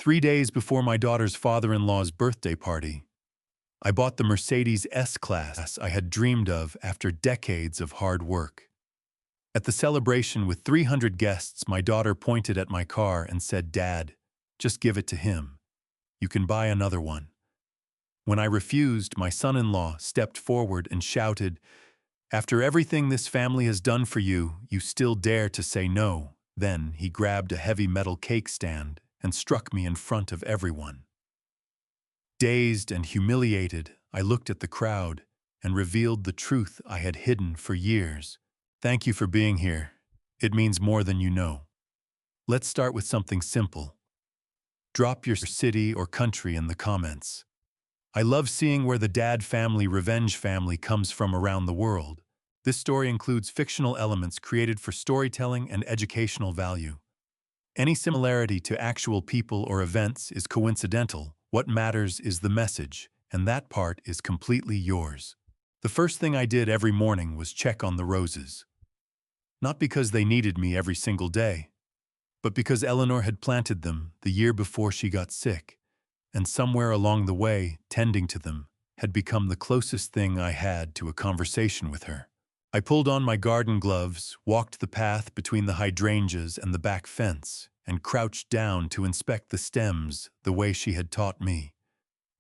3 days before my daughter's father-in-law's birthday party, I bought the Mercedes S-Class I had dreamed of after decades of hard work. At the celebration with 300 guests, my daughter pointed at my car and said, "Dad, just give it to him. You can buy another one." When I refused, my son-in-law stepped forward and shouted, "After everything this family has done for you, you still dare to say no." Then he grabbed a heavy metal cake stand and struck me in front of everyone. Dazed and humiliated, I looked at the crowd and revealed the truth I had hidden for years. "Thank you for being here. It means more than you know. Let's start with something simple. Drop your city or country in the comments. I love seeing where the Dad Family Revenge family comes from around the world. This story includes fictional elements created for storytelling and educational value. Any similarity to actual people or events is coincidental. What matters is the message, and that part is completely yours." The first thing I did every morning was check on the roses. Not because they needed me every single day, but because Eleanor had planted them the year before she got sick, and somewhere along the way, tending to them had become the closest thing I had to a conversation with her. I pulled on my garden gloves, walked the path between the hydrangeas and the back fence, and crouched down to inspect the stems the way she had taught me.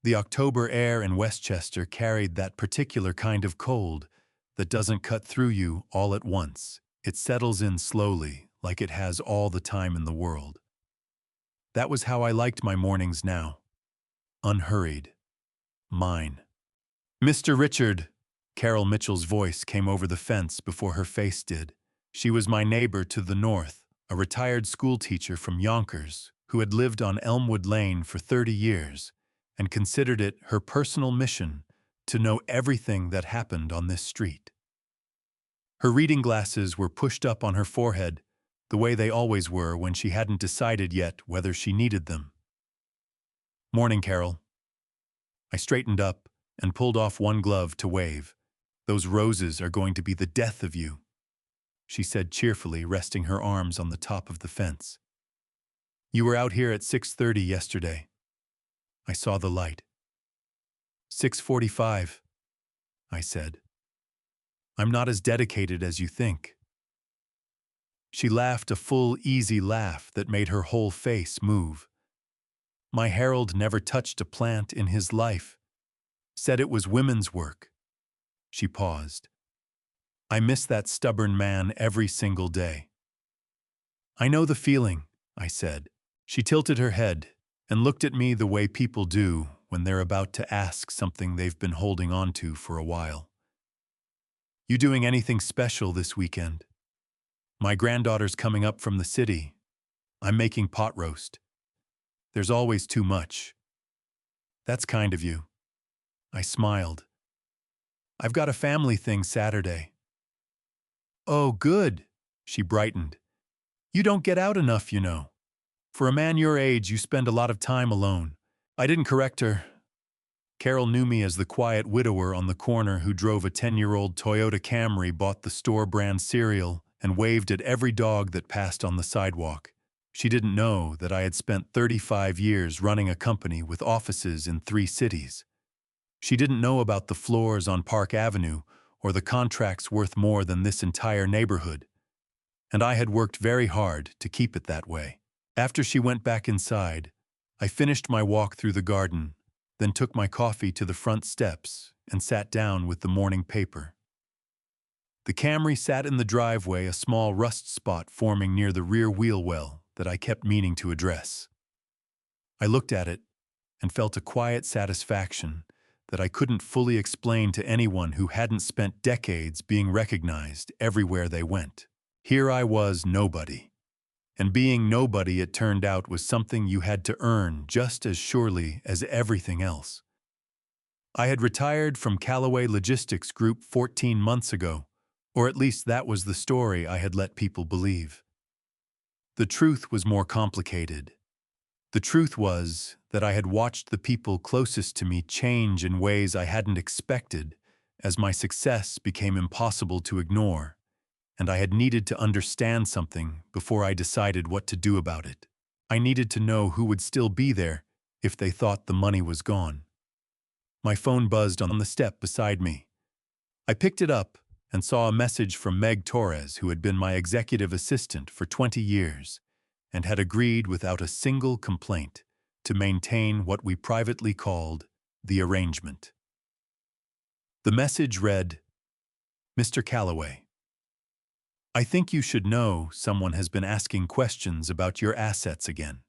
The October air in Westchester carried that particular kind of cold that doesn't cut through you all at once. It settles in slowly, like it has all the time in the world. That was how I liked my mornings now. Unhurried. Mine. "Mr. Richard," Carol Mitchell's voice came over the fence before her face did. She was my neighbor to the north, a retired schoolteacher from Yonkers who had lived on Elmwood Lane for 30 years and considered it her personal mission to know everything that happened on this street. Her reading glasses were pushed up on her forehead, the way they always were when she hadn't decided yet whether she needed them. "Morning, Carol." I straightened up and pulled off one glove to wave. "Those roses are going to be the death of you," she said cheerfully, resting her arms on the top of the fence. "You were out here at 6:30 yesterday." I saw the light. 6:45, I said. "I'm not as dedicated as you think." She laughed a full, easy laugh that made her whole face move. "My Harold never touched a plant in his life. Said it was women's work." She paused. "I miss that stubborn man every single day." "I know the feeling," I said. She tilted her head and looked at me the way people do when they're about to ask something they've been holding on to for a while. "You doing anything special this weekend?" "My granddaughter's coming up from the city. I'm making pot roast. There's always too much." "That's kind of you." I smiled. "I've got a family thing Saturday." "Oh, good." She brightened. "You don't get out enough, you know. For a man your age, you spend a lot of time alone." I didn't correct her. Carol knew me as the quiet widower on the corner who drove a 10-year-old Toyota Camry, bought the store-brand cereal, and waved at every dog that passed on the sidewalk. She didn't know that I had spent 35 years running a company with offices in 3 cities. She didn't know about the floors on Park Avenue or the contracts worth more than this entire neighborhood. And I had worked very hard to keep it that way. After she went back inside, I finished my walk through the garden, then took my coffee to the front steps and sat down with the morning paper. The Camry sat in the driveway, a small rust spot forming near the rear wheel well that I kept meaning to address. I looked at it and felt a quiet satisfaction that I couldn't fully explain to anyone who hadn't spent decades being recognized everywhere they went. Here I was, nobody. And being nobody, it turned out, was something you had to earn just as surely as everything else. I had retired from Calloway Logistics Group 14 months ago, or at least that was the story I had let people believe. The truth was more complicated. The truth was that I had watched the people closest to me change in ways I hadn't expected as my success became impossible to ignore, and I had needed to understand something before I decided what to do about it. I needed to know who would still be there if they thought the money was gone. My phone buzzed on the step beside me. I picked it up and saw a message from Meg Torres, who had been my executive assistant for 20 years and had agreed without a single complaint to maintain what we privately called the arrangement. The message read, "Mr. Calloway, I think you should know someone has been asking questions about your assets again.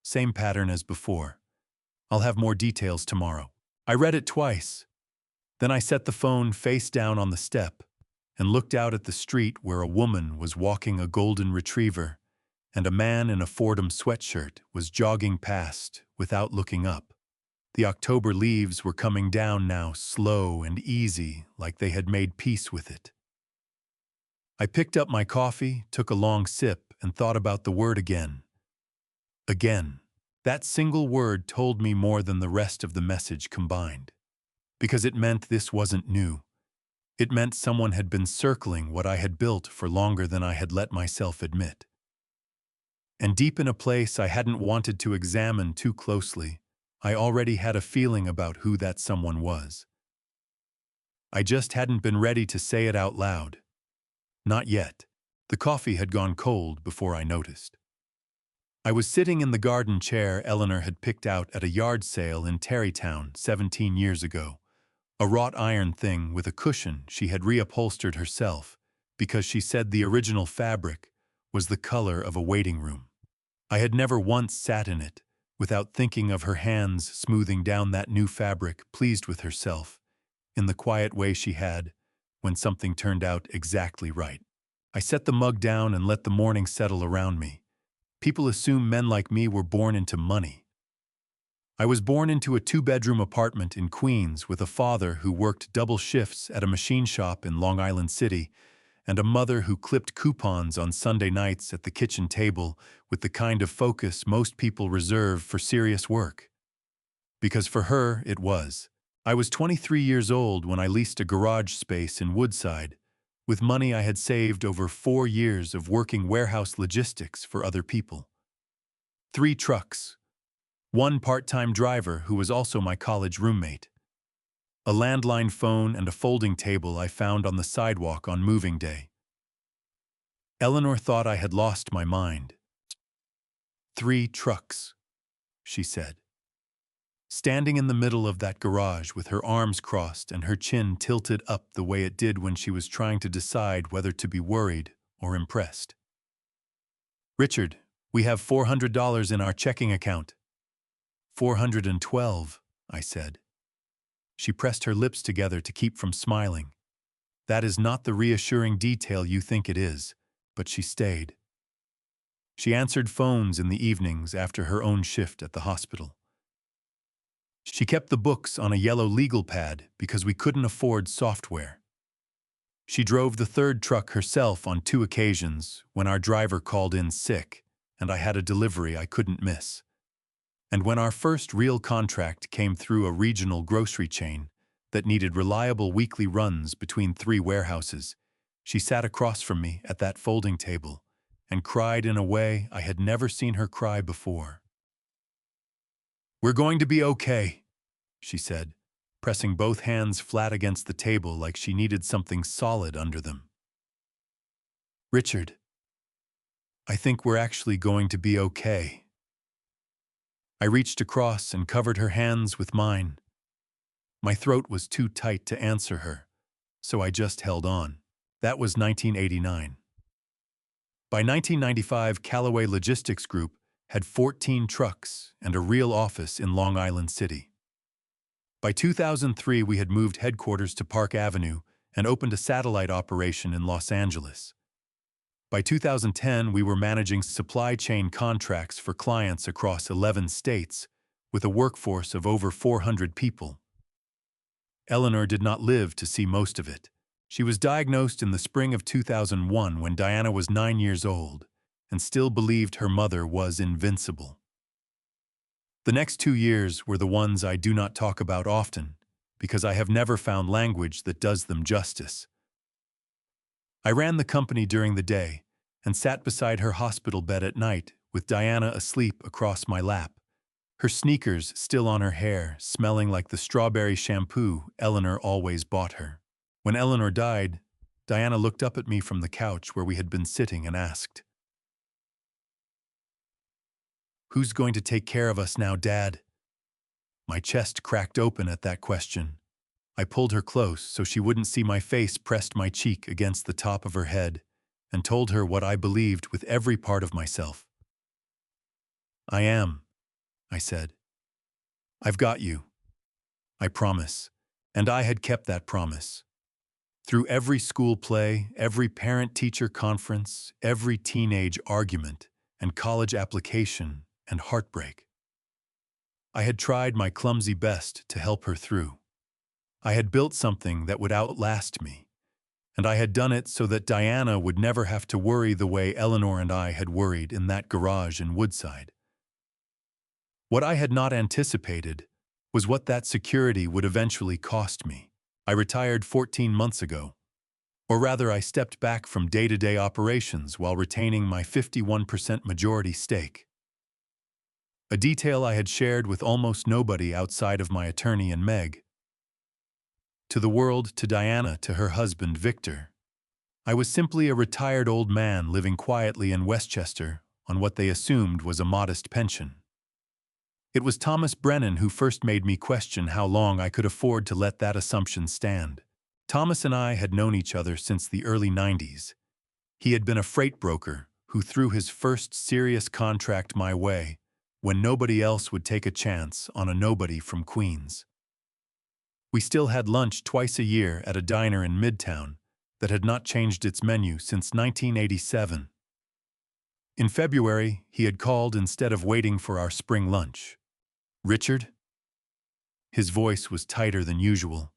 Same pattern as before. I'll have more details tomorrow." I read it twice. Then I set the phone face down on the step and looked out at the street where a woman was walking a golden retriever and a man in a Fordham sweatshirt was jogging past without looking up. The October leaves were coming down now, slow and easy, like they had made peace with it. I picked up my coffee, took a long sip, and thought about the word again. Again. That single word told me more than the rest of the message combined. Because it meant this wasn't new. It meant someone had been circling what I had built for longer than I had let myself admit. And deep in a place I hadn't wanted to examine too closely, I already had a feeling about who that someone was. I just hadn't been ready to say it out loud. Not yet. The coffee had gone cold before I noticed. I was sitting in the garden chair Eleanor had picked out at a yard sale in Terrytown 17 years ago, a wrought iron thing with a cushion she had reupholstered herself because she said the original fabric was the color of a waiting room. I had never once sat in it without thinking of her hands smoothing down that new fabric, pleased with herself, in the quiet way she had when something turned out exactly right. I set the mug down and let the morning settle around me. People assume men like me were born into money. I was born into a 2-bedroom apartment in Queens with a father who worked double shifts at a machine shop in Long Island City and a mother who clipped coupons on Sunday nights at the kitchen table with the kind of focus most people reserve for serious work. Because for her, it was. I was 23 years old when I leased a garage space in Woodside with money I had saved over 4 years of working warehouse logistics for other people. 3 trucks. 1 part-time driver who was also my college roommate. A landline phone and a folding table I found on the sidewalk on moving day. Eleanor thought I had lost my mind. 3 trucks, she said. Standing in the middle of that garage with her arms crossed and her chin tilted up the way it did when she was trying to decide whether to be worried or impressed. "Richard, we have $400 in our checking account." "412, I said. She pressed her lips together to keep from smiling. That is not the reassuring detail you think it is, but she stayed. She answered phones in the evenings after her own shift at the hospital. She kept the books on a yellow legal pad because we couldn't afford software. She drove the 3rd truck herself on 2 occasions when our driver called in sick and I had a delivery I couldn't miss. And when our first real contract came through a regional grocery chain that needed reliable weekly runs between 3 warehouses, she sat across from me at that folding table and cried in a way I had never seen her cry before. "We're going to be okay," she said, pressing both hands flat against the table like she needed something solid under them. "Richard, I think we're actually going to be okay." I reached across and covered her hands with mine. My throat was too tight to answer her, so I just held on. That was 1989. By 1995, Calloway Logistics Group had 14 trucks and a real office in Long Island City. By 2003, we had moved headquarters to Park Avenue and opened a satellite operation in Los Angeles. By 2010, we were managing supply chain contracts for clients across 11 states, with a workforce of over 400 people. Eleanor did not live to see most of it. She was diagnosed in the spring of 2001 when Diana was 9 years old, and still believed her mother was invincible. The next 2 years were the ones I do not talk about often, because I have never found language that does them justice. I ran the company during the day and sat beside her hospital bed at night with Diana asleep across my lap, her sneakers still on her hair, smelling like the strawberry shampoo Eleanor always bought her. When Eleanor died, Diana looked up at me from the couch where we had been sitting and asked, "Who's going to take care of us now, Dad?" My chest cracked open at that question. I pulled her close so she wouldn't see my face, pressed my cheek against the top of her head, and told her what I believed with every part of myself. "I am," I said. "I've got you. I promise." And I had kept that promise. Through every school play, every parent-teacher conference, every teenage argument, and college application and heartbreak, I had tried my clumsy best to help her through. I had built something that would outlast me, and I had done it so that Diana would never have to worry the way Eleanor and I had worried in that garage in Woodside. What I had not anticipated was what that security would eventually cost me. I retired 14 months ago. Or rather, I stepped back from day-to-day operations while retaining my 51% majority stake. A detail I had shared with almost nobody outside of my attorney and Meg. To the world, to Diana, to her husband, Victor, I was simply a retired old man living quietly in Westchester on what they assumed was a modest pension. It was Thomas Brennan who first made me question how long I could afford to let that assumption stand. Thomas and I had known each other since the early 90s. He had been a freight broker who threw his first serious contract my way when nobody else would take a chance on a nobody from Queens. We still had lunch twice a year at a diner in Midtown that had not changed its menu since 1987. In February, he had called instead of waiting for our spring lunch. "Richard?" His voice was tighter than usual.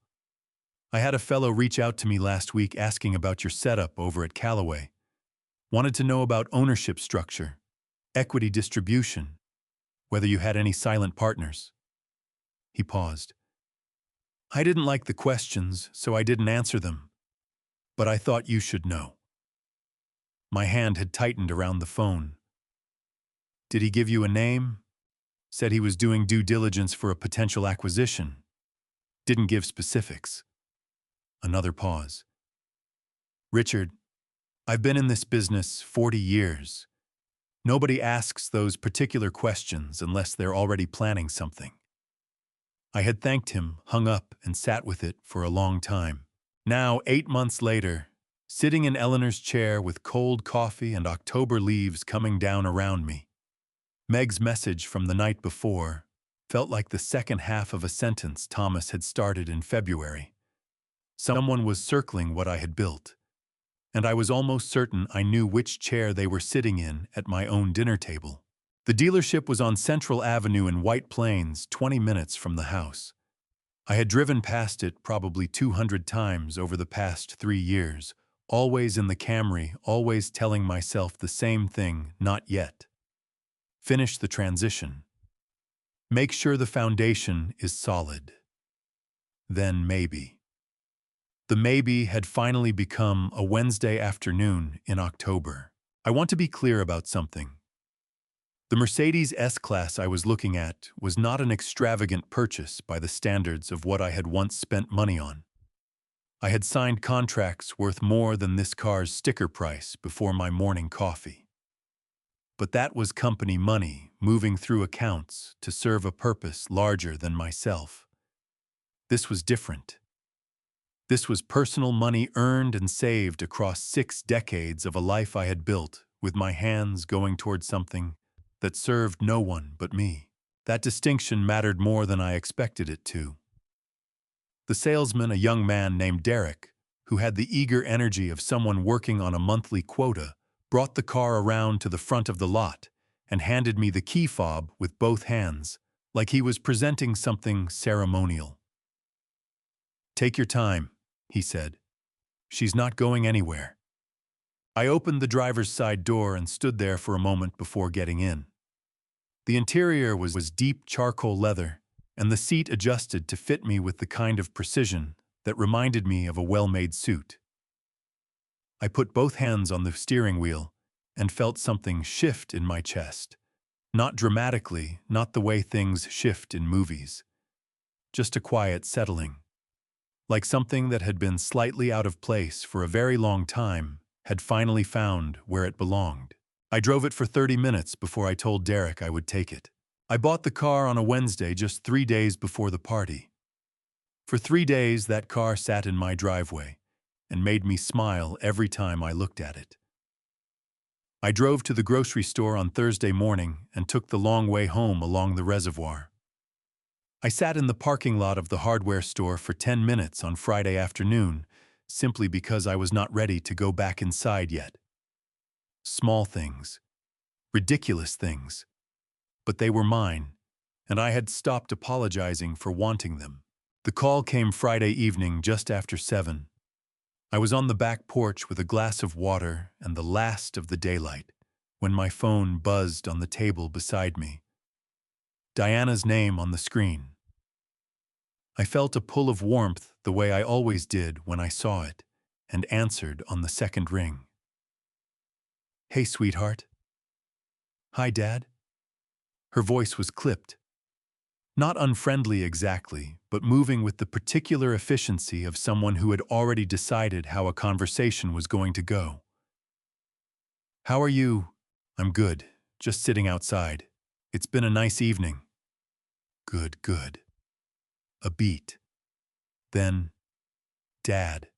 "I had a fellow reach out to me last week asking about your setup over at Calloway. Wanted to know about ownership structure, equity distribution, whether you had any silent partners." He paused. "I didn't like the questions, so I didn't answer them. But I thought you should know." My hand had tightened around the phone. "Did he give you a name? Said he was doing due diligence for a potential acquisition. Didn't give specifics." Another pause. "Richard, I've been in this business 40 years. Nobody asks those particular questions unless they're already planning something." I had thanked him, hung up, and sat with it for a long time. Now, 8 months later, sitting in Eleanor's chair with cold coffee and October leaves coming down around me, Meg's message from the night before felt like the second half of a sentence Thomas had started in February. Someone was circling what I had built, and I was almost certain I knew which chair they were sitting in at my own dinner table. The dealership was on Central Avenue in White Plains, 20 minutes from the house. I had driven past it probably 200 times over the past 3 years, always in the Camry, always telling myself the same thing: not yet. Finish the transition. Make sure the foundation is solid. Then maybe. The maybe had finally become a Wednesday afternoon in October. I want to be clear about something. The Mercedes S-Class I was looking at was not an extravagant purchase by the standards of what I had once spent money on. I had signed contracts worth more than this car's sticker price before my morning coffee. But that was company money moving through accounts to serve a purpose larger than myself. This was different. This was personal money earned and saved across 6 decades of a life I had built, with my hands going toward something that served no one but me. That distinction mattered more than I expected it to. The salesman, a young man named Derek, who had the eager energy of someone working on a monthly quota, brought the car around to the front of the lot and handed me the key fob with both hands, like he was presenting something ceremonial. "Take your time," he said. "She's not going anywhere." I opened the driver's side door and stood there for a moment before getting in. The interior was deep charcoal leather, and the seat adjusted to fit me with the kind of precision that reminded me of a well-made suit. I put both hands on the steering wheel and felt something shift in my chest. Not dramatically, not the way things shift in movies. Just a quiet settling. Like something that had been slightly out of place for a very long time had finally found where it belonged. I drove it for 30 minutes before I told Derek I would take it. I bought the car on a Wednesday just 3 days before the party. For 3 days, that car sat in my driveway and made me smile every time I looked at it. I drove to the grocery store on Thursday morning and took the long way home along the reservoir. I sat in the parking lot of the hardware store for 10 minutes on Friday afternoon, simply because I was not ready to go back inside yet. Small things, ridiculous things, but they were mine, and I had stopped apologizing for wanting them. The call came Friday evening just after 7. I was on the back porch with a glass of water and the last of the daylight when my phone buzzed on the table beside me. Diana's name on the screen. I felt a pull of warmth the way I always did when I saw it, and answered on the second ring. "Hey, sweetheart." "Hi, Dad." Her voice was clipped. Not unfriendly exactly, but moving with the particular efficiency of someone who had already decided how a conversation was going to go. "How are you?" "I'm good, just sitting outside. It's been a nice evening." "Good, good." A beat. Then, "Dad,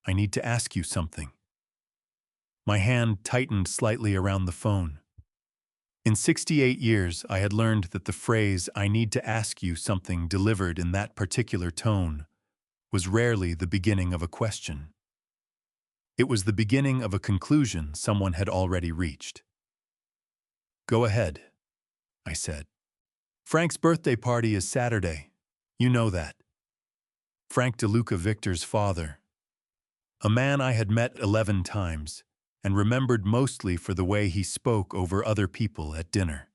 I need to ask you something." My hand tightened slightly around the phone. In 68 years, I had learned that the phrase, "I need to ask you something," delivered in that particular tone, was rarely the beginning of a question. It was the beginning of a conclusion someone had already reached. "Go ahead," I said. "Frank's birthday party is Saturday. You know that." Frank DeLuca, Victor's father. A man I had met 11 times, and remembered mostly for the way he spoke over other people at dinner.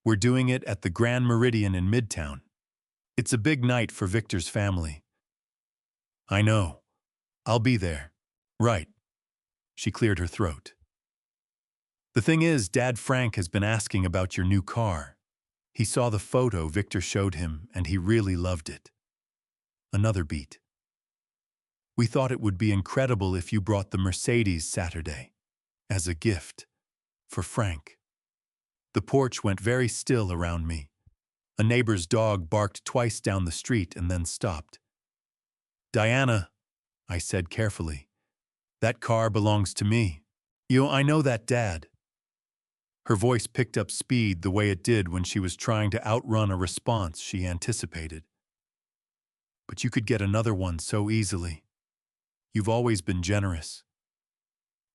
"We're doing it at the Grand Meridian in Midtown. It's a big night for Victor's family." "I know. I'll be there." "Right." She cleared her throat. "The thing is, Dad, Frank has been asking about your new car. He saw the photo Victor showed him, and he really loved it." Another beat. "We thought it would be incredible if you brought the Mercedes Saturday, as a gift, for Frank." The porch went very still around me. A neighbor's dog barked twice down the street and then stopped. "Diana," I said carefully, "that car belongs to me." I know that, Dad." Her voice picked up speed the way it did when she was trying to outrun a response she anticipated. "But you could get another one so easily. You've always been generous.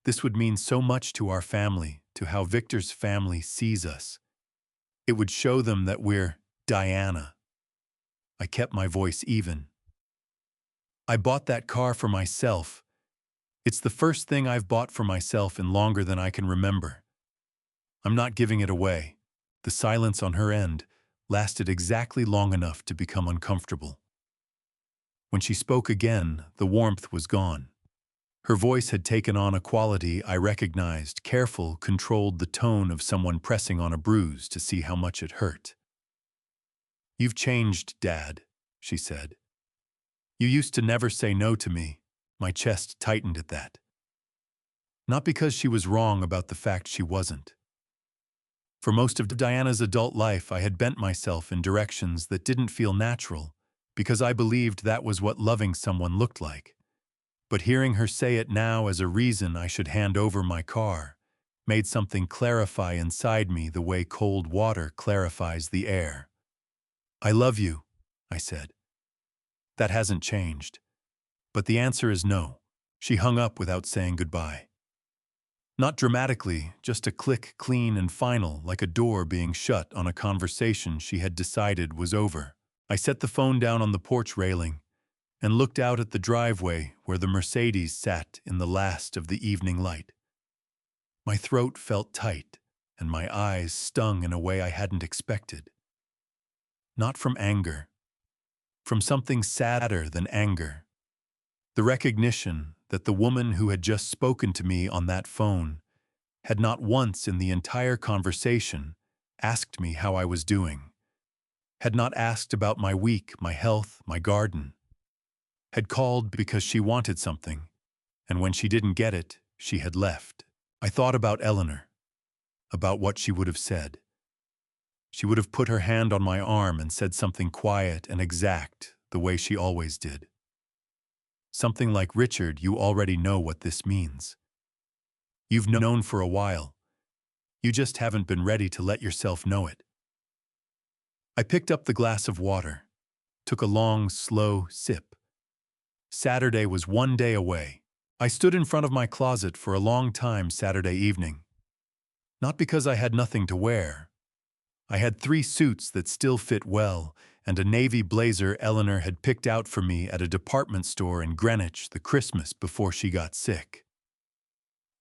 This would mean so much to our family, to how Victor's family sees us. It would show them that we're Diana." I kept my voice even. "I bought that car for myself. It's the first thing I've bought for myself in longer than I can remember. I'm not giving it away." The silence on her end lasted exactly long enough to become uncomfortable. When she spoke again, the warmth was gone. Her voice had taken on a quality I recognized, careful, controlled, the tone of someone pressing on a bruise to see how much it hurt. "You've changed, Dad," she said. "You used to never say no to me." My chest tightened at that. Not because she was wrong about the fact she wasn't. For most of Diana's adult life, I had bent myself in directions that didn't feel natural, because I believed that was what loving someone looked like. But hearing her say it now as a reason I should hand over my car made something clarify inside me the way cold water clarifies the air. "I love you," I said. "That hasn't changed. But the answer is no." She hung up without saying goodbye. Not dramatically, just a click, clean and final, like a door being shut on a conversation she had decided was over. I set the phone down on the porch railing and looked out at the driveway where the Mercedes sat in the last of the evening light. My throat felt tight, and my eyes stung in a way I hadn't expected. Not from anger. From something sadder than anger. The recognition that the woman who had just spoken to me on that phone had not once in the entire conversation asked me how I was doing, had not asked about my week, my health, my garden, had called because she wanted something, and when she didn't get it, she had left. I thought about Eleanor, about what she would have said. She would have put her hand on my arm and said something quiet and exact, the way she always did. Something like, "Richard, you already know what this means. You've known for a while. You just haven't been ready to let yourself know it." I picked up the glass of water, took a long, slow sip. Saturday was one day away. I stood in front of my closet for a long time Saturday evening. Not because I had nothing to wear. I had 3 suits that still fit well, and a navy blazer Eleanor had picked out for me at a department store in Greenwich the Christmas before she got sick.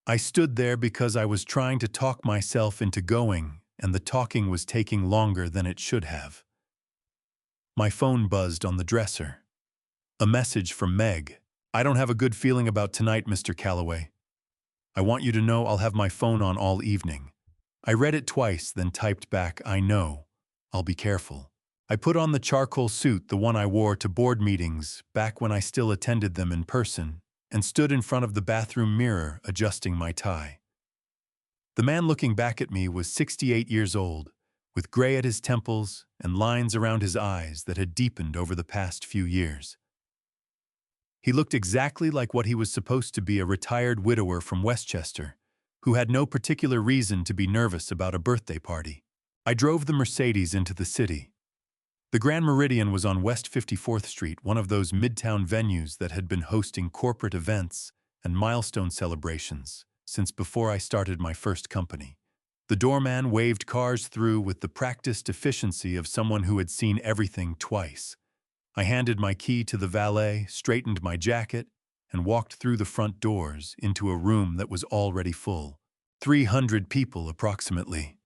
I stood there because I was trying to talk myself into going, and the talking was taking longer than it should have. My phone buzzed on the dresser. A message from Meg. "I don't have a good feeling about tonight, Mr. Calloway. I want you to know I'll have my phone on all evening." I read it twice, then typed back, "I know. I'll be careful." I put on the charcoal suit, the one I wore to board meetings back when I still attended them in person, and stood in front of the bathroom mirror adjusting my tie. The man looking back at me was 68 years old, with gray at his temples and lines around his eyes that had deepened over the past few years. He looked exactly like what he was supposed to be, a retired widower from Westchester, who had no particular reason to be nervous about a birthday party. I drove the Mercedes into the city. The Grand Meridian was on West 54th Street, one of those midtown venues that had been hosting corporate events and milestone celebrations since before I started my first company. The doorman waved cars through with the practiced efficiency of someone who had seen everything twice. I handed my key to the valet, straightened my jacket, and walked through the front doors into a room that was already full. 300 people approximately.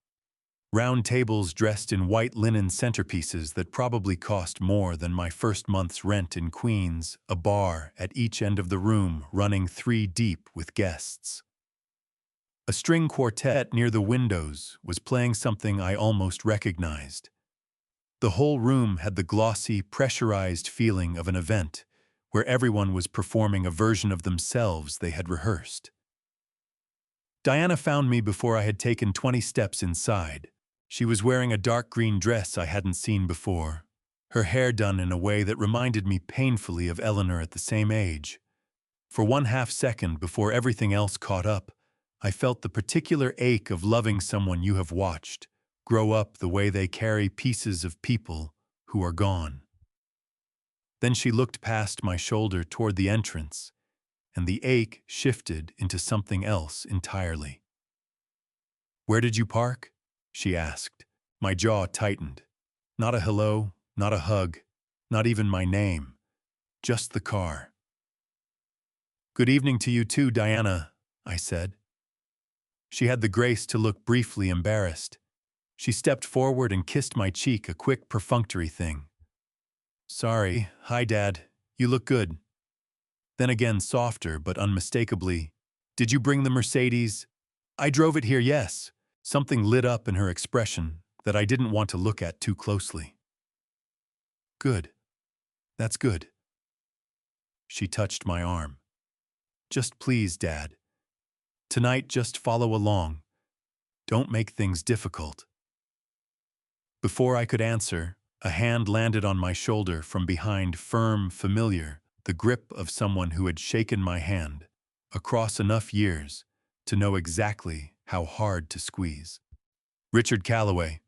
Round tables dressed in white linen centerpieces that probably cost more than my first month's rent in Queens, a bar at each end of the room running 3 deep with guests. A string quartet near the windows was playing something I almost recognized. The whole room had the glossy, pressurized feeling of an event where everyone was performing a version of themselves they had rehearsed. Diana found me before I had taken 20 steps inside. She was wearing a dark green dress I hadn't seen before, her hair done in a way that reminded me painfully of Eleanor at the same age. For 1/2 second before everything else caught up, I felt the particular ache of loving someone you have watched grow up the way they carry pieces of people who are gone. Then she looked past my shoulder toward the entrance, and the ache shifted into something else entirely. "Where did you park?" she asked. My jaw tightened. Not a hello, not a hug, not even my name. Just the car. "Good evening to you too, Diana," I said. She had the grace to look briefly embarrassed. She stepped forward and kissed my cheek, a quick perfunctory thing. "Sorry. Hi, Dad. You look good." Then again softer but unmistakably, "Did you bring the Mercedes?" "I drove it here, yes." Something lit up in her expression that I didn't want to look at too closely. "Good. That's good." She touched my arm. "Just please, Dad. Tonight, just follow along. Don't make things difficult." Before I could answer, a hand landed on my shoulder from behind, firm, familiar, the grip of someone who had shaken my hand across enough years to know exactly how hard to squeeze. "Richard Calloway."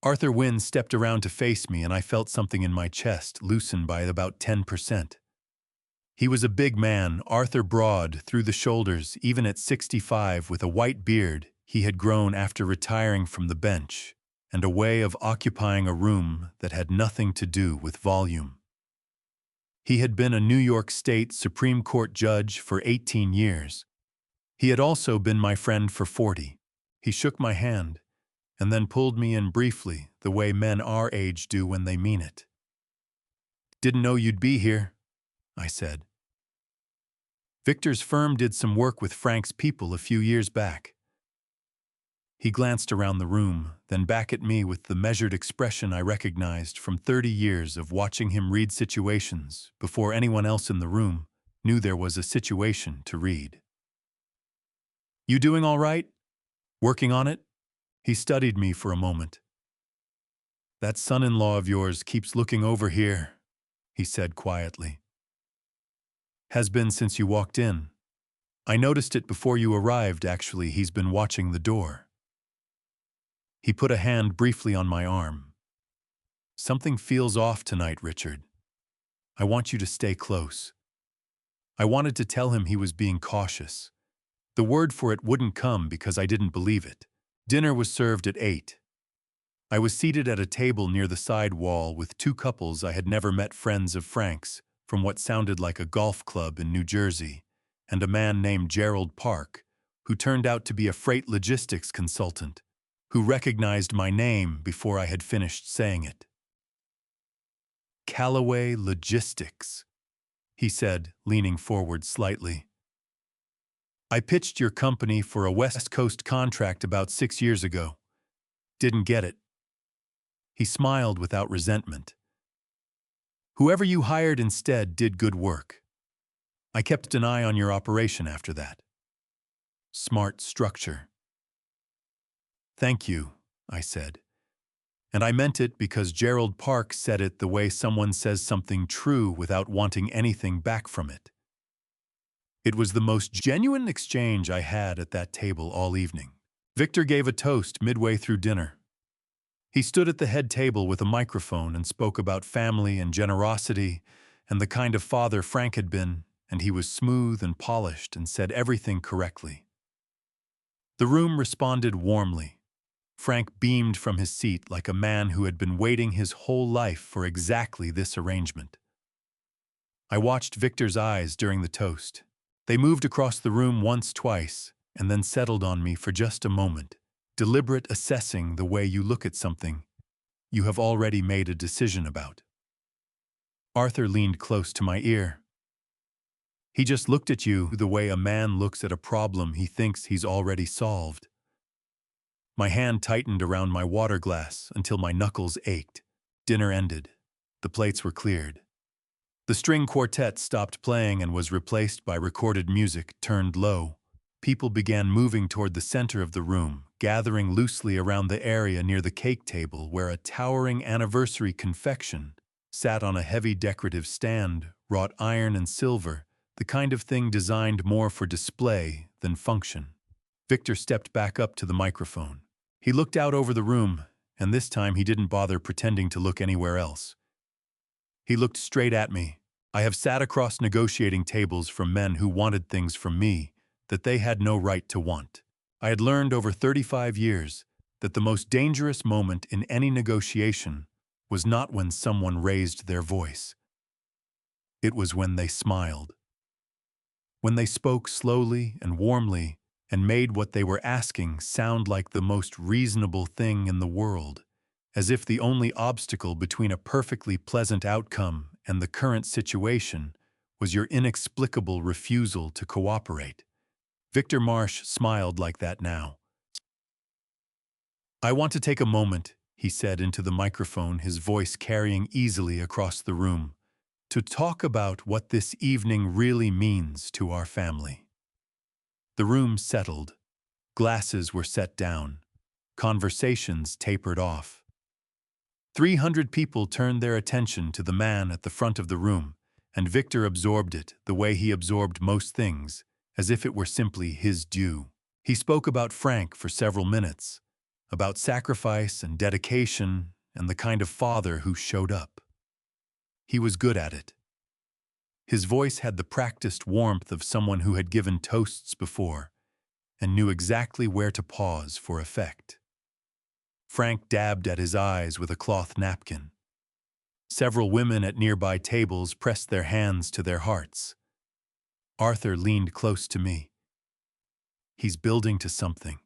Arthur Wynne stepped around to face me, and I felt something in my chest loosen by about 10%. He was a big man, Arthur, broad through the shoulders, even at 65, with a white beard he had grown after retiring from the bench, and a way of occupying a room that had nothing to do with volume. He had been a New York State Supreme Court judge for 18 years. He had also been my friend for 40. He shook my hand, and then pulled me in briefly, the way men our age do when they mean it. "Didn't know you'd be here," I said. "Victor's firm did some work with Frank's people a few years back. He glanced around the room, then back at me with the measured expression I recognized from 30 years of watching him read situations before anyone else in the room knew there was a situation to read. "You doing all right? Working on it?" He studied me for a moment. "That son-in-law of yours keeps looking over here," he said quietly. "Has been since you walked in. I noticed it before you arrived, actually. He's been watching the door." He put a hand briefly on my arm. "Something feels off tonight, Richard. I want you to stay close." I wanted to tell him he was being cautious. The word for it wouldn't come because I didn't believe it. Dinner was served at 8. I was seated at a table near the side wall with two couples I had never met, friends of Frank's from what sounded like a golf club in New Jersey, and a man named Gerald Park, who turned out to be a freight logistics consultant, who recognized my name before I had finished saying it. "Calloway Logistics," he said, leaning forward slightly. "I pitched your company for a West Coast contract about 6 years ago. Didn't get it." He smiled without resentment. "Whoever you hired instead did good work. I kept an eye on your operation after that. Smart structure." "Thank you," I said. And I meant it because Gerald Park said it the way someone says something true without wanting anything back from it. It was the most genuine exchange I had at that table all evening. Victor gave a toast midway through dinner. He stood at the head table with a microphone and spoke about family and generosity and the kind of father Frank had been, and he was smooth and polished and said everything correctly. The room responded warmly. Frank beamed from his seat like a man who had been waiting his whole life for exactly this arrangement. I watched Victor's eyes during the toast. They moved across the room once, twice, and then settled on me for just a moment, deliberate, assessing the way you look at something you have already made a decision about. Arthur leaned close to my ear. "He just looked at you the way a man looks at a problem he thinks he's already solved." My hand tightened around my water glass until my knuckles ached. Dinner ended. The plates were cleared. The string quartet stopped playing and was replaced by recorded music turned low. People began moving toward the center of the room, gathering loosely around the area near the cake table where a towering anniversary confection sat on a heavy decorative stand, wrought iron and silver, the kind of thing designed more for display than function. Victor stepped back up to the microphone. He looked out over the room, and this time he didn't bother pretending to look anywhere else. He looked straight at me. I have sat across negotiating tables from men who wanted things from me that they had no right to want. I had learned over 35 years that the most dangerous moment in any negotiation was not when someone raised their voice. It was when they smiled. When they spoke slowly and warmly and made what they were asking sound like the most reasonable thing in the world, as if the only obstacle between a perfectly pleasant outcome and the current situation was your inexplicable refusal to cooperate. Victor Marsh smiled like that now. "I want to take a moment," he said into the microphone, his voice carrying easily across the room, "to talk about what this evening really means to our family." The room settled. Glasses were set down. Conversations tapered off. 300 people turned their attention to the man at the front of the room, and Victor absorbed it the way he absorbed most things, as if it were simply his due. He spoke about Frank for several minutes, about sacrifice and dedication and the kind of father who showed up. He was good at it. His voice had the practiced warmth of someone who had given toasts before and knew exactly where to pause for effect. Frank dabbed at his eyes with a cloth napkin. Several women at nearby tables pressed their hands to their hearts. Arthur leaned close to me. "He's building to something,"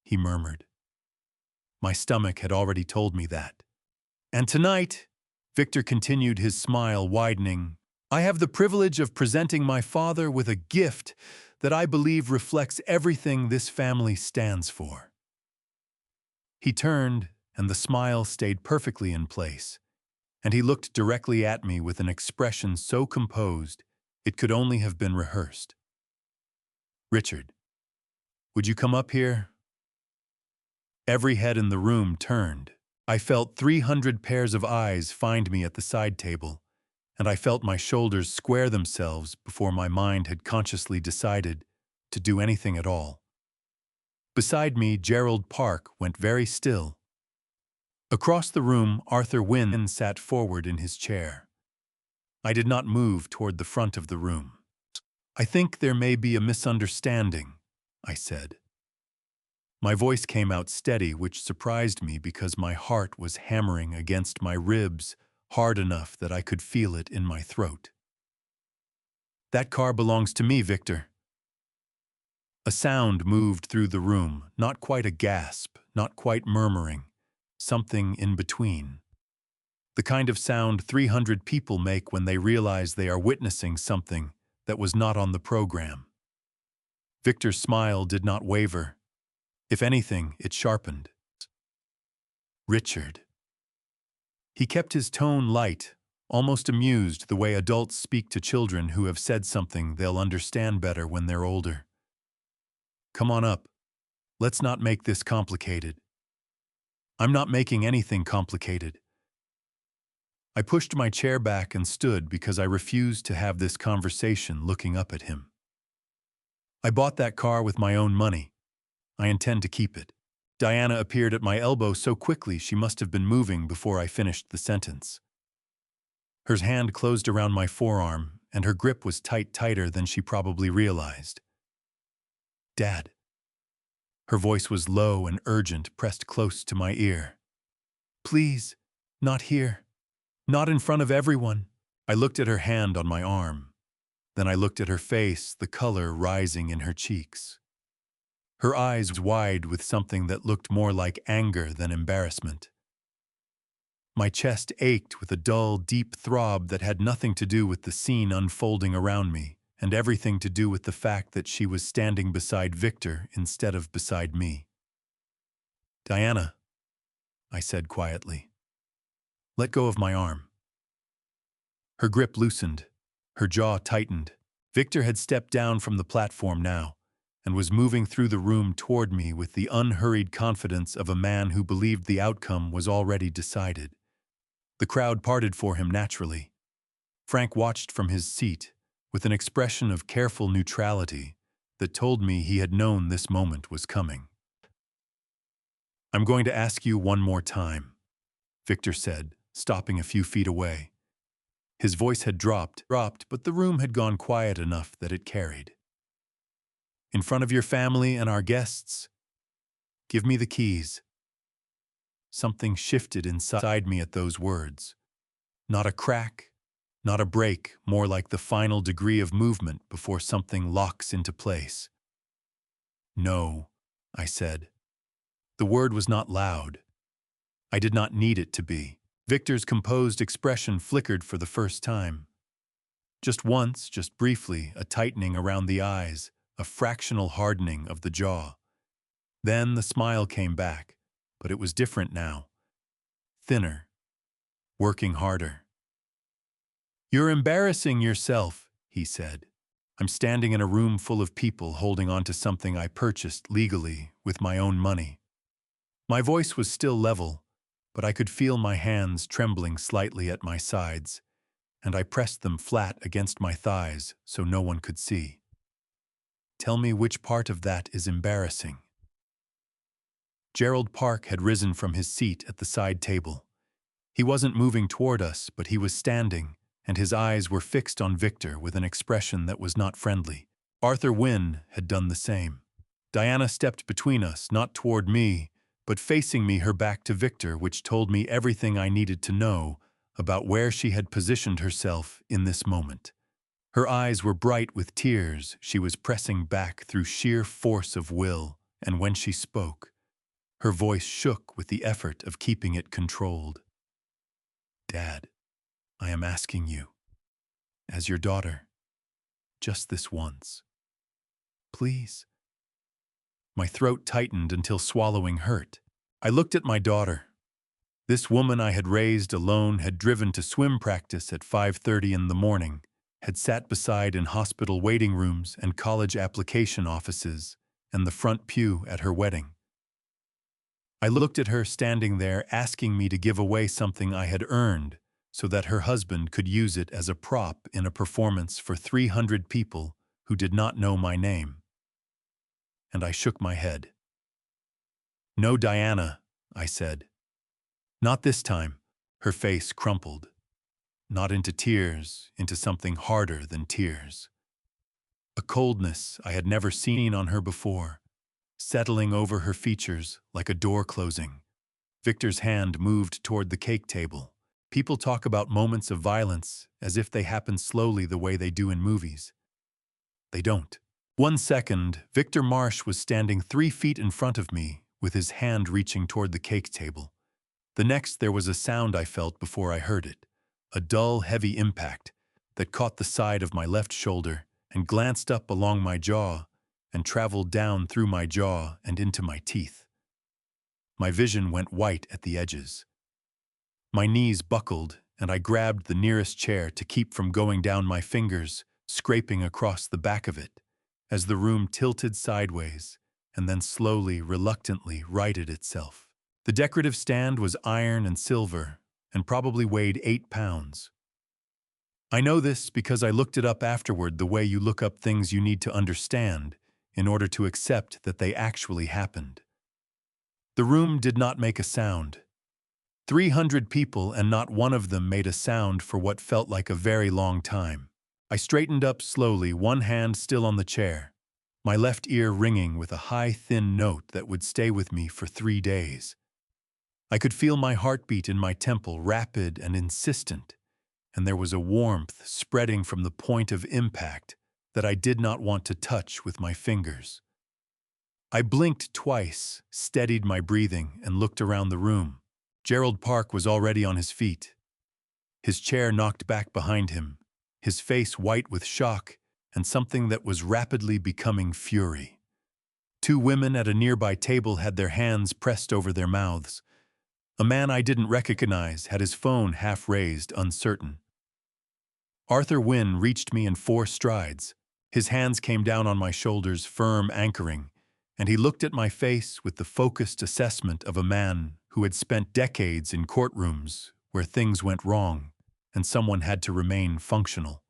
he murmured. My stomach had already told me that. "And tonight," Victor continued, his smile widening, "I have the privilege of presenting my father with a gift that I believe reflects everything this family stands for." He turned, and the smile stayed perfectly in place, and he looked directly at me with an expression so composed it could only have been rehearsed. "Richard, would you come up here?" Every head in the room turned. I felt 300 pairs of eyes find me at the side table, and I felt my shoulders square themselves before my mind had consciously decided to do anything at all. Beside me, Gerald Park went very still. Across the room, Arthur Wynne sat forward in his chair. I did not move toward the front of the room. "I think there may be a misunderstanding," I said. My voice came out steady, which surprised me because my heart was hammering against my ribs hard enough that I could feel it in my throat. "That car belongs to me, Victor." A sound moved through the room, not quite a gasp, not quite murmuring, something in between. The kind of sound 300 people make when they realize they are witnessing something that was not on the program. Victor's smile did not waver. If anything, it sharpened. "Richard." He kept his tone light, almost amused the way adults speak to children who have said something they'll understand better when they're older. "Come on up. Let's not make this complicated." "I'm not making anything complicated." I pushed my chair back and stood because I refused to have this conversation looking up at him. "I bought that car with my own money. I intend to keep it." Diana appeared at my elbow so quickly she must have been moving before I finished the sentence. Her hand closed around my forearm, and her grip was tighter than she probably realized. "Dad." Her voice was low and urgent, pressed close to my ear. "Please, not here. Not in front of everyone." I looked at her hand on my arm. Then I looked at her face, the color rising in her cheeks. Her eyes wide with something that looked more like anger than embarrassment. My chest ached with a dull, deep throb that had nothing to do with the scene unfolding around me, and everything to do with the fact that she was standing beside Victor instead of beside me. "Diana," I said quietly, "let go of my arm." Her grip loosened. Her jaw tightened. Victor had stepped down from the platform now, and was moving through the room toward me with the unhurried confidence of a man who believed the outcome was already decided. The crowd parted for him naturally. Frank watched from his seat, with an expression of careful neutrality that told me he had known this moment was coming. "I'm going to ask you one more time," Victor said, stopping a few feet away. His voice had dropped, but the room had gone quiet enough that it carried. "In front of your family and our guests, give me the keys." Something shifted inside me at those words. Not a crack, not a break, more like the final degree of movement before something locks into place. "No," I said. The word was not loud. I did not need it to be. Victor's composed expression flickered for the first time. Just once, just briefly, a tightening around the eyes, a fractional hardening of the jaw. Then the smile came back, but it was different now. Thinner, working harder. "You're embarrassing yourself," he said. "I'm standing in a room full of people holding on to something I purchased legally with my own money." My voice was still level, but I could feel my hands trembling slightly at my sides, and I pressed them flat against my thighs so no one could see. "Tell me which part of that is embarrassing." Gerald Park had risen from his seat at the side table. He wasn't moving toward us, but he was standing, and his eyes were fixed on Victor with an expression that was not friendly. Arthur Wynne had done the same. Diana stepped between us, not toward me, but facing me, her back to Victor, which told me everything I needed to know about where she had positioned herself in this moment. Her eyes were bright with tears. She was pressing back through sheer force of will, and when she spoke, her voice shook with the effort of keeping it controlled. "Dad, I am asking you, as your daughter, just this once. Please." My throat tightened until swallowing hurt. I looked at my daughter. This woman I had raised alone had driven to swim practice at 5:30 in the morning, had sat beside in hospital waiting rooms and college application offices, and the front pew at her wedding. I looked at her standing there asking me to give away something I had earned so that her husband could use it as a prop in a performance for 300 people who did not know my name. And I shook my head. "No, Diana," I said. "Not this time." Her face crumpled. Not into tears, into something harder than tears. A coldness I had never seen on her before, settling over her features like a door closing. Victor's hand moved toward the cake table. People talk about moments of violence as if they happen slowly the way they do in movies. They don't. 1 second, Victor Marsh was standing 3 feet in front of me, with his hand reaching toward the cake table. The next, there was a sound I felt before I heard it, a dull, heavy impact that caught the side of my left shoulder and glanced up along my jaw and traveled down through my jaw and into my teeth. My vision went white at the edges. My knees buckled, and I grabbed the nearest chair to keep from going down, my fingers scraping across the back of it, as the room tilted sideways and then slowly, reluctantly righted itself. The decorative stand was iron and silver and probably weighed 8 pounds. I know this because I looked it up afterward, the way you look up things you need to understand in order to accept that they actually happened. The room did not make a sound. 300 people, and not one of them made a sound for what felt like a very long time. I straightened up slowly, one hand still on the chair, my left ear ringing with a high, thin note that would stay with me for 3 days. I could feel my heartbeat in my temple, rapid and insistent, and there was a warmth spreading from the point of impact that I did not want to touch with my fingers. I blinked twice, steadied my breathing, and looked around the room. Gerald Park was already on his feet, his chair knocked back behind him, his face white with shock and something that was rapidly becoming fury. 2 women at a nearby table had their hands pressed over their mouths. A man I didn't recognize had his phone half raised, uncertain. Arthur Wynne reached me in 4 strides. His hands came down on my shoulders, firm, anchoring, and he looked at my face with the focused assessment of a man who had spent decades in courtrooms where things went wrong and someone had to remain functional.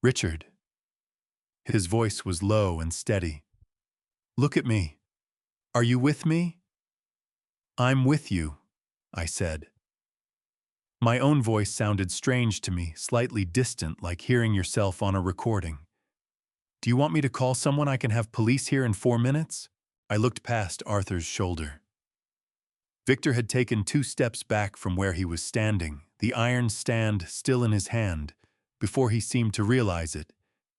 "Richard." His voice was low and steady. "Look at me. Are you with me?" "I'm with you," I said. My own voice sounded strange to me, slightly distant, like hearing yourself on a recording. "Do you want me to call someone? I can have police here in 4 minutes?" I looked past Arthur's shoulder. Victor had taken 2 steps back from where he was standing, the iron stand still in his hand, before he seemed to realize it,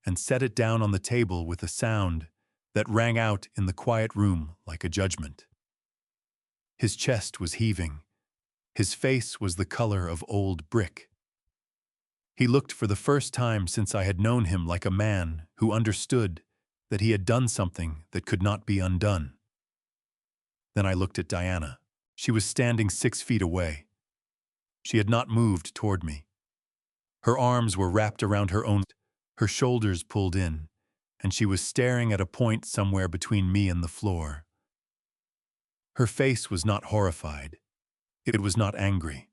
and set it down on the table with a sound that rang out in the quiet room like a judgment. His chest was heaving. His face was the color of old brick. He looked for the first time since I had known him like a man who understood that he had done something that could not be undone. Then I looked at Diana. She was standing 6 feet away. She had not moved toward me. Her arms were wrapped around her own, her shoulders pulled in, and she was staring at a point somewhere between me and the floor. Her face was not horrified. It was not angry.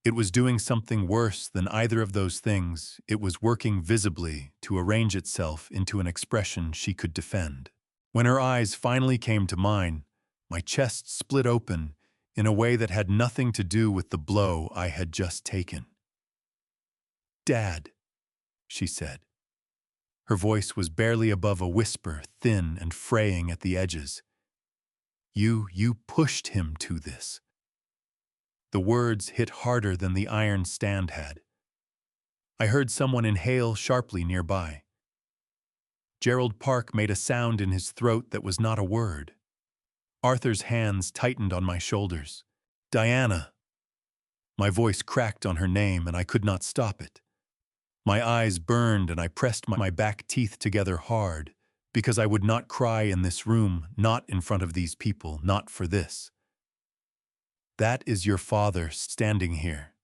It was doing something worse than either of those things. It was working visibly to arrange itself into an expression she could defend. When her eyes finally came to mine, my chest split open in a way that had nothing to do with the blow I had just taken. "Dad," she said. Her voice was barely above a whisper, thin and fraying at the edges. You pushed him to this." The words hit harder than the iron stand had. I heard someone inhale sharply nearby. Gerald Park made a sound in his throat that was not a word. Arthur's hands tightened on my shoulders. "Diana." My voice cracked on her name, and I could not stop it. My eyes burned, and I pressed my back teeth together hard, Because I would not cry in this room, not in front of these people, not for this. That is your father standing here.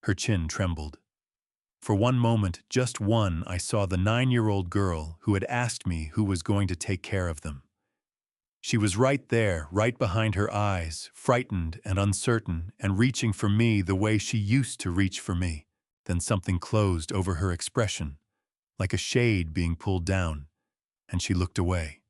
Her chin trembled. For one moment, just one, I saw the 9-year-old girl who had asked me who was going to take care of them. She was right there, right behind her eyes, frightened and uncertain, and reaching for me the way she used to reach for me. Then something closed over her expression, like a shade being pulled down, and she looked away.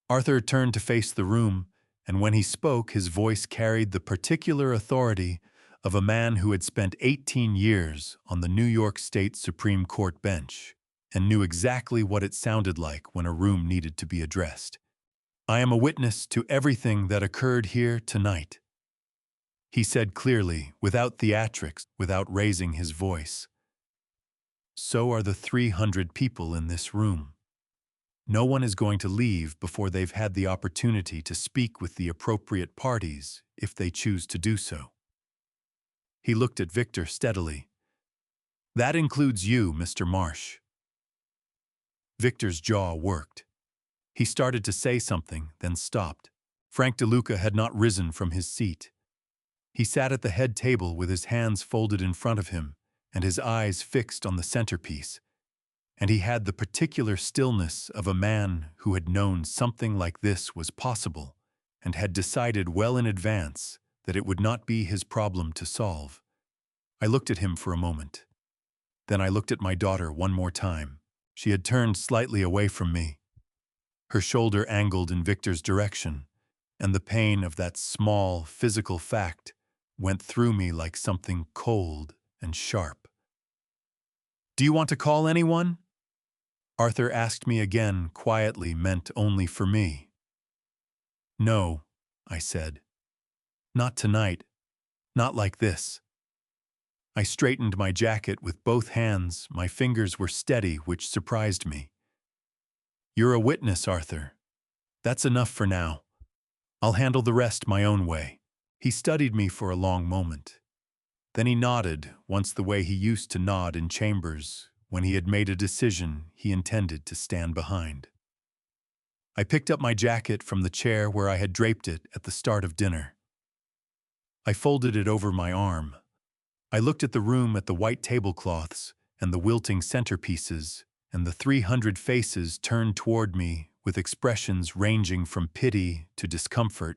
Arthur turned to face the room, and when he spoke, his voice carried the particular authority of a man who had spent 18 years on the New York State Supreme Court bench and knew exactly what it sounded like when a room needed to be addressed. I am a witness to everything that occurred here tonight, he said clearly, without theatrics, without raising his voice. So are the 300 people in this room. No one is going to leave before they've had the opportunity to speak with the appropriate parties if they choose to do so. He looked at Victor steadily. That includes you, Mr. Marsh. Victor's jaw worked. He started to say something, then stopped. Frank DeLuca had not risen from his seat. He sat at the head table with his hands folded in front of him and his eyes fixed on the centerpiece. And he had the particular stillness of a man who had known something like this was possible and had decided well in advance that it would not be his problem to solve. I looked at him for a moment. Then I looked at my daughter one more time. She had turned slightly away from me, her shoulder angled in Victor's direction, and the pain of that small, physical fact went through me like something cold and sharp. Do you want to call anyone? Arthur asked me again, quietly, meant only for me. No, I said. Not tonight. Not like this. I straightened my jacket with both hands. My fingers were steady, which surprised me. You're a witness, Arthur. That's enough for now. I'll handle the rest my own way. He studied me for a long moment. Then he nodded, once the way he used to nod in chambers, when he had made a decision he intended to stand behind. I picked up my jacket from the chair where I had draped it at the start of dinner. I folded it over my arm. I looked at the room, at the white tablecloths and the wilting centerpieces, and the 300 faces turned toward me with expressions ranging from pity to discomfort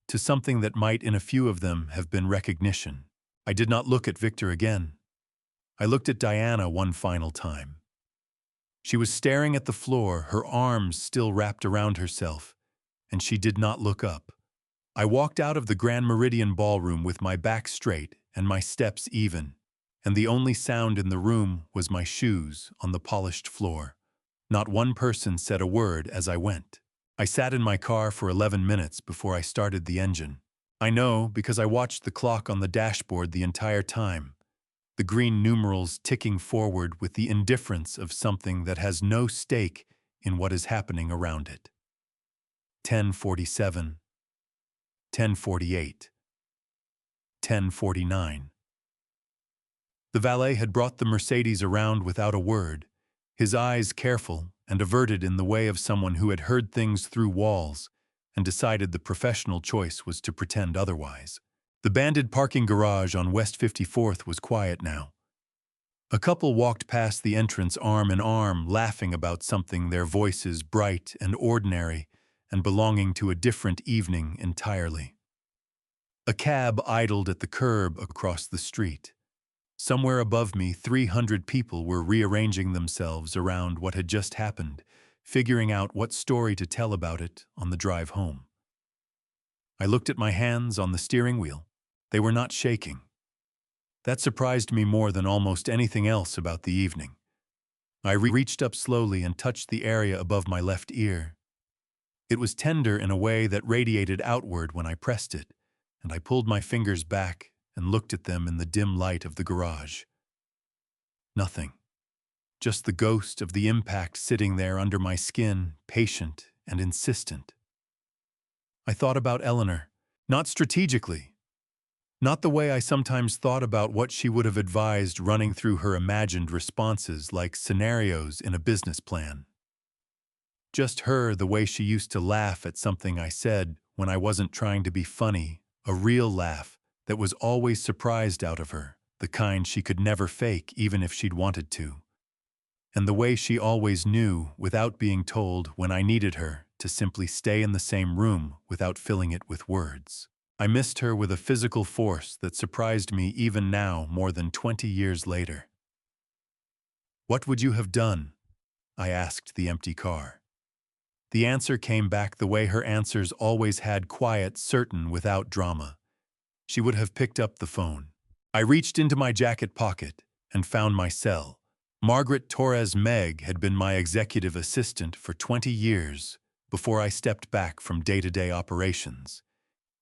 to something that might in a few of them have been recognition. I did not look at Victor again. I looked at Diana one final time. She was staring at the floor, her arms still wrapped around herself, and she did not look up. I walked out of the Grand Meridian Ballroom with my back straight and my steps even, and the only sound in the room was my shoes on the polished floor. Not one person said a word as I went. I sat in my car for 11 minutes before I started the engine. I know because I watched the clock on the dashboard the entire time, the green numerals ticking forward with the indifference of something that has no stake in what is happening around it. 10:47, 10:48, 10:49. The valet had brought the Mercedes around without a word, his eyes careful and averted in the way of someone who had heard things through walls and decided the professional choice was to pretend otherwise. The banded parking garage on West 54th was quiet now. A couple walked past the entrance arm in arm, laughing about something, their voices bright and ordinary and belonging to a different evening entirely. A cab idled at the curb across the street. Somewhere above me, 300 people were rearranging themselves around what had just happened, figuring out what story to tell about it on the drive home. I looked at my hands on the steering wheel. They were not shaking. That surprised me more than almost anything else about the evening. I reached up slowly and touched the area above my left ear. It was tender in a way that radiated outward when I pressed it, and I pulled my fingers back and looked at them in the dim light of the garage. Nothing. Just the ghost of the impact sitting there under my skin, patient and insistent. I thought about Eleanor, not strategically, not the way I sometimes thought about what she would have advised running through her imagined responses like scenarios in a business plan. Just her, the way she used to laugh at something I said when I wasn't trying to be funny, a real laugh that was always surprised out of her, the kind she could never fake even if she'd wanted to. And the way she always knew, without being told, when I needed her, to simply stay in the same room without filling it with words. I missed her with a physical force that surprised me even now, more than 20 years later. "What would you have done?" I asked the empty car. The answer came back the way her answers always had, quiet, certain, without drama. She would have picked up the phone. I reached into my jacket pocket and found my cell. Margaret Torres Meg had been my executive assistant for 20 years before I stepped back from day-to-day operations,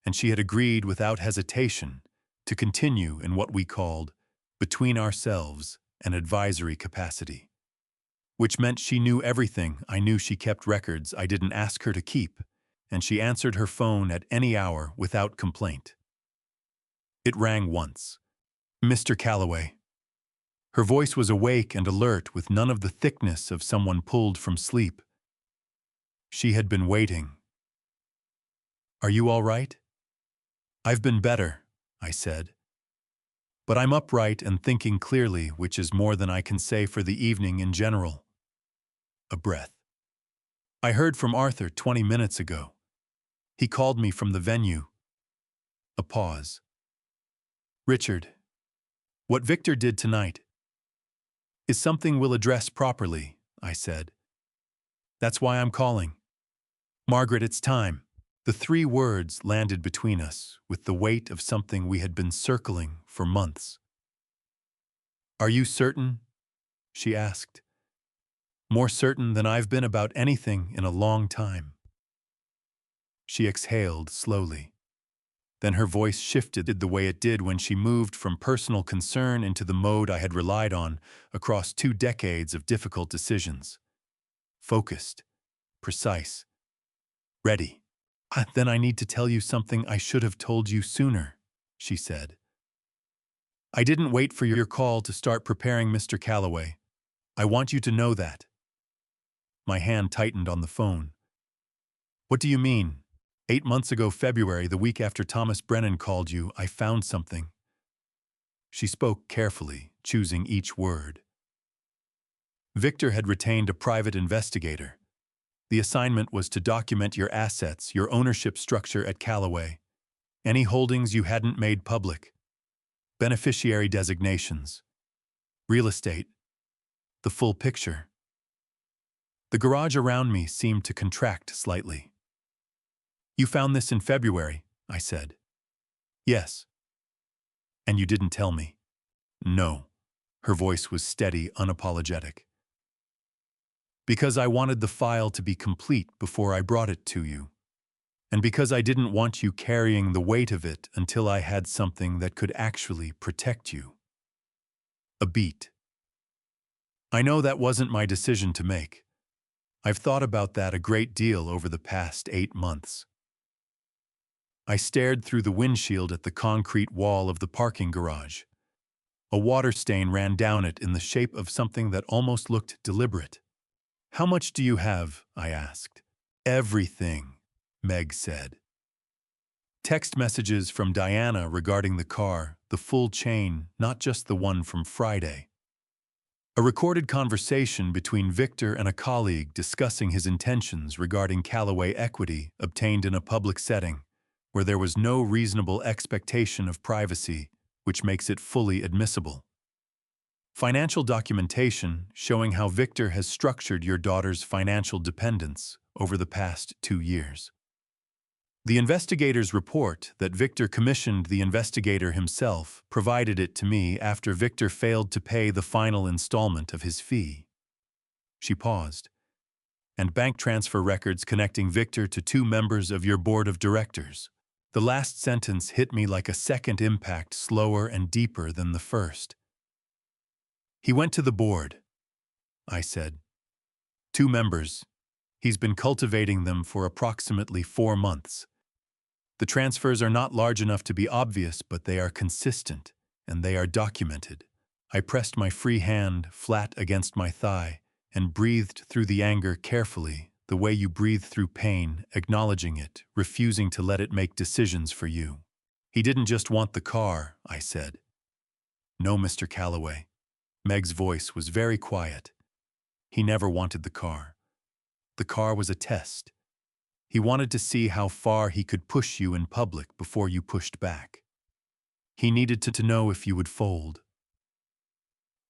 and she had agreed without hesitation to continue in what we called, between ourselves, an advisory capacity. Which meant she knew everything. I knew she kept records I didn't ask her to keep, and she answered her phone at any hour without complaint. It rang once. "Mr. Calloway." Her voice was awake and alert, with none of the thickness of someone pulled from sleep. She had been waiting. "Are you all right?" "I've been better," I said. "But I'm upright and thinking clearly, which is more than I can say for the evening in general." A breath. "I heard from Arthur 20 minutes ago. He called me from the venue." A pause. "Richard, what Victor did tonight is something we'll address properly," I said. "That's why I'm calling. Margaret, it's time." The 3 words landed between us with the weight of something we had been circling for months. "Are you certain?" she asked. "More certain than I've been about anything in a long time." She exhaled slowly. Then her voice shifted the way it did when she moved from personal concern into the mode I had relied on across 2 decades of difficult decisions. Focused, precise, ready. "Then I need to tell you something I should have told you sooner," she said. "I didn't wait for your call to start preparing, Mr. Calloway. I want you to know that." My hand tightened on the phone. "What do you mean? 8 months ago, February, the week after Thomas Brennan called you, I found something." She spoke carefully, choosing each word. "Victor had retained a private investigator. The assignment was to document your assets, your ownership structure at Calloway, any holdings you hadn't made public, beneficiary designations, real estate, the full picture." The garage around me seemed to contract slightly. "You found this in February," I said. "Yes." "And you didn't tell me?" "No." Her voice was steady, unapologetic. "Because I wanted the file to be complete before I brought it to you. And because I didn't want you carrying the weight of it until I had something that could actually protect you." A beat. "I know that wasn't my decision to make. I've thought about that a great deal over the past 8 months." I stared through the windshield at the concrete wall of the parking garage. A water stain ran down it in the shape of something that almost looked deliberate. "How much do you have?" I asked. "Everything," Meg said. Text messages from Diana regarding the car, the full chain, not just the one from Friday. A recorded conversation between Victor and a colleague discussing his intentions regarding Calloway equity obtained in a public setting, where there was no reasonable expectation of privacy, which makes it fully admissible. Financial documentation showing how Victor has structured your daughter's financial dependence over the past 2 years. The investigator's report that Victor commissioned the investigator himself provided it to me after Victor failed to pay the final installment of his fee. She paused. "And bank transfer records connecting Victor to 2 members of your board of directors." The last sentence hit me like a second impact, slower and deeper than the first. "He went to the board," I said. "2 members. He's been cultivating them for approximately 4 months. The transfers are not large enough to be obvious, but they are consistent, and they are documented." I pressed my free hand flat against my thigh and breathed through the anger carefully, the way you breathe through pain, acknowledging it, refusing to let it make decisions for you. He didn't just want the car, I said. No, Mr. Calloway. Meg's voice was very quiet. He never wanted the car. The car was a test. He wanted to see how far he could push you in public before you pushed back. He needed to know if you would fold.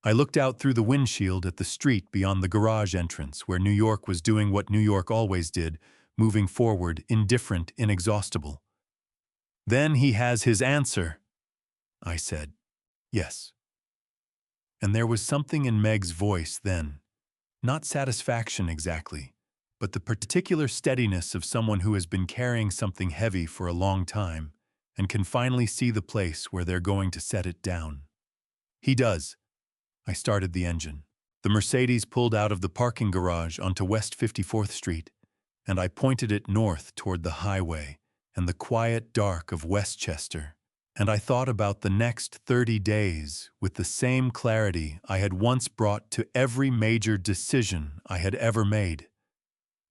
I looked out through the windshield at the street beyond the garage entrance where New York was doing what New York always did, moving forward, indifferent, inexhaustible. Then he has his answer, I said. Yes. And there was something in Meg's voice then, not satisfaction exactly, but the particular steadiness of someone who has been carrying something heavy for a long time and can finally see the place where they're going to set it down. He does. I started the engine. The Mercedes pulled out of the parking garage onto West 54th Street, and I pointed it north toward the highway and the quiet dark of Westchester. And I thought about the next 30 days with the same clarity I had once brought to every major decision I had ever made.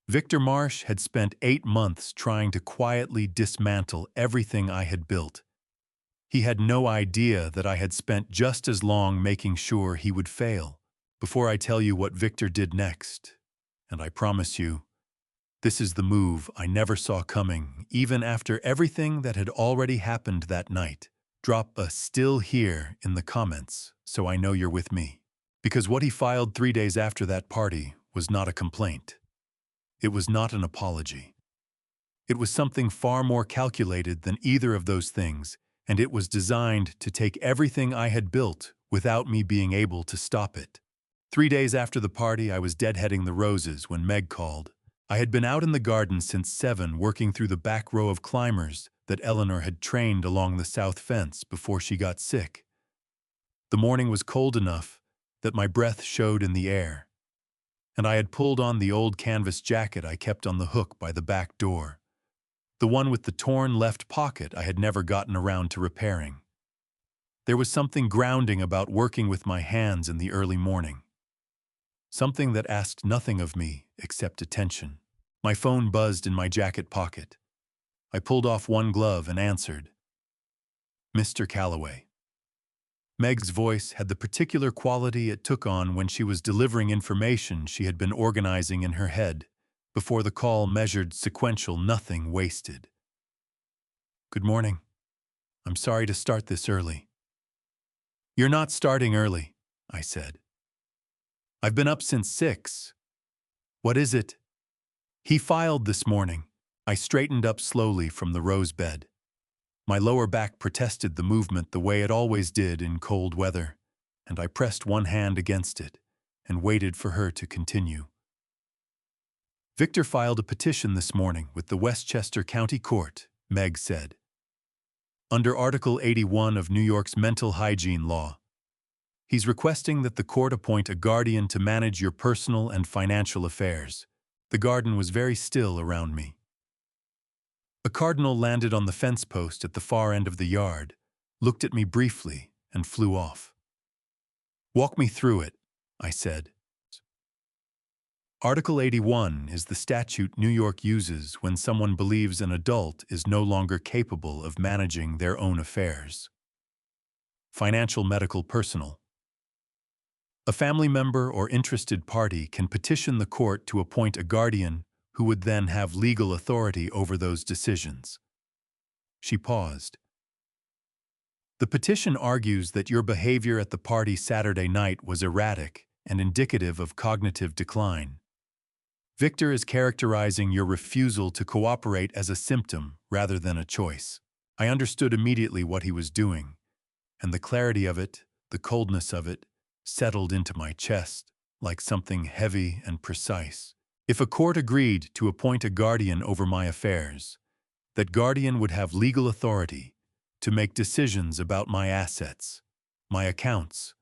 Victor Marsh had spent 8 months trying to quietly dismantle everything I had built. He had no idea that I had spent just as long making sure he would fail. Before I tell you what Victor did next, and I promise you, this is the move I never saw coming, even after everything that had already happened that night. Drop a "still here" in the comments so I know you're with me. Because what he filed 3 days after that party was not a complaint. It was not an apology. It was something far more calculated than either of those things, and it was designed to take everything I had built without me being able to stop it. 3 days after the party, I was deadheading the roses when Meg called. I had been out in the garden since 7 working through the back row of climbers that Eleanor had trained along the south fence before she got sick. The morning was cold enough that my breath showed in the air, and I had pulled on the old canvas jacket I kept on the hook by the back door, the one with the torn left pocket I had never gotten around to repairing. There was something grounding about working with my hands in the early morning. Something that asked nothing of me except attention. My phone buzzed in my jacket pocket. I pulled off one glove and answered. Mr. Calloway. Meg's voice had the particular quality it took on when she was delivering information she had been organizing in her head before the call measured sequential nothing wasted. Good morning. I'm sorry to start this early. You're not starting early, I said. I've been up since 6. What is it? He filed this morning. I straightened up slowly from the rose bed. My lower back protested the movement the way it always did in cold weather, and I pressed one hand against it and waited for her to continue. Victor filed a petition this morning with the Westchester County Court, Meg said. Under Article 81 of New York's mental hygiene law, he's requesting that the court appoint a guardian to manage your personal and financial affairs. The garden was very still around me. A cardinal landed on the fence post at the far end of the yard, looked at me briefly, and flew off. Walk me through it, I said. Article 81 is the statute New York uses when someone believes an adult is no longer capable of managing their own affairs. Financial, medical, personal. A family member or interested party can petition the court to appoint a guardian who would then have legal authority over those decisions. She paused. The petition argues that your behavior at the party Saturday night was erratic and indicative of cognitive decline. Victor is characterizing your refusal to cooperate as a symptom rather than a choice. I understood immediately what he was doing, and the clarity of it, the coldness of it, settled into my chest like something heavy and precise. If a court agreed to appoint a guardian over my affairs, that guardian would have legal authority to make decisions about my assets, my accounts,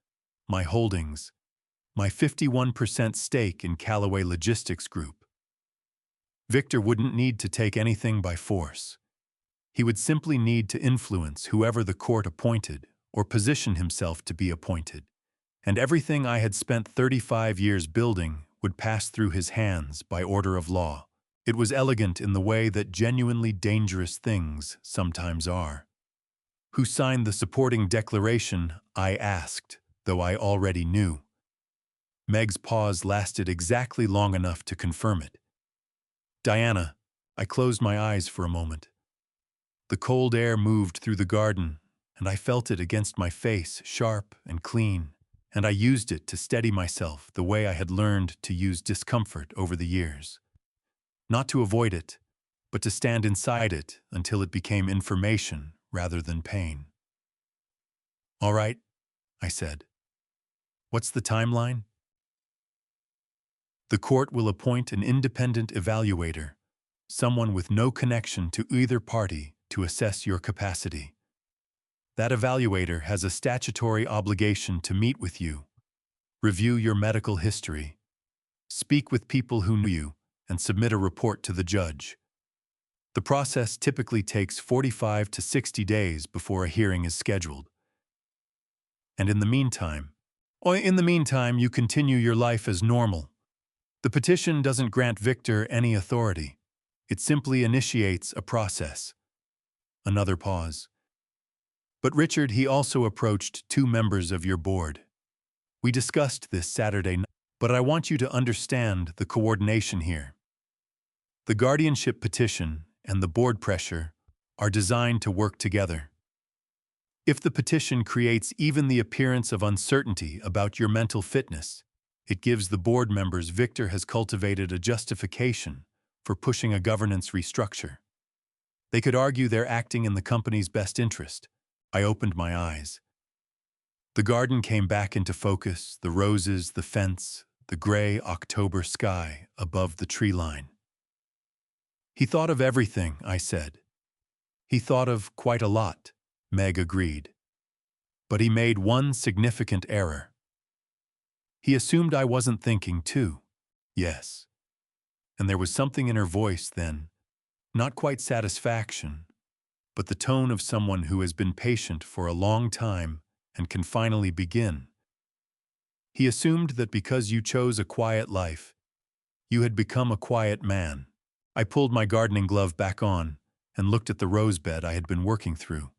my holdings, my 51% stake in Calloway Logistics Group. Victor wouldn't need to take anything by force. He would simply need to influence whoever the court appointed or position himself to be appointed. And everything I had spent 35 years building would pass through his hands by order of law. It was elegant in the way that genuinely dangerous things sometimes are. "Who signed the supporting declaration?" I asked, though I already knew. Meg's pause lasted exactly long enough to confirm it. "Diana." I closed my eyes for a moment. The cold air moved through the garden, and I felt it against my face, sharp and clean, and I used it to steady myself the way I had learned to use discomfort over the years. Not to avoid it, but to stand inside it until it became information rather than pain. "All right," I said. "What's the timeline?" "The court will appoint an independent evaluator, someone with no connection to either party, to assess your capacity. That evaluator has a statutory obligation to meet with you, review your medical history, speak with people who knew you, and submit a report to the judge. The process typically takes 45 to 60 days before a hearing is scheduled. And in the meantime, you continue your life as normal. The petition doesn't grant Victor any authority. It simply initiates a process." Another pause. "But Richard, he also approached 2 members of your board. We discussed this Saturday night, but I want you to understand the coordination here. The guardianship petition and the board pressure are designed to work together. If the petition creates even the appearance of uncertainty about your mental fitness, it gives the board members Victor has cultivated a justification for pushing a governance restructure. They could argue they're acting in the company's best interest." I opened my eyes. The garden came back into focus, the roses, the fence, the gray October sky above the tree line. "He thought of everything," I said. "He thought of quite a lot," Meg agreed. "But he made one significant error. He assumed I wasn't thinking too." "Yes." And there was something in her voice then, not quite satisfaction, but the tone of someone who has been patient for a long time and can finally begin. "He assumed that because you chose a quiet life, you had become a quiet man." I pulled my gardening glove back on and looked at the rose bed I had been working through.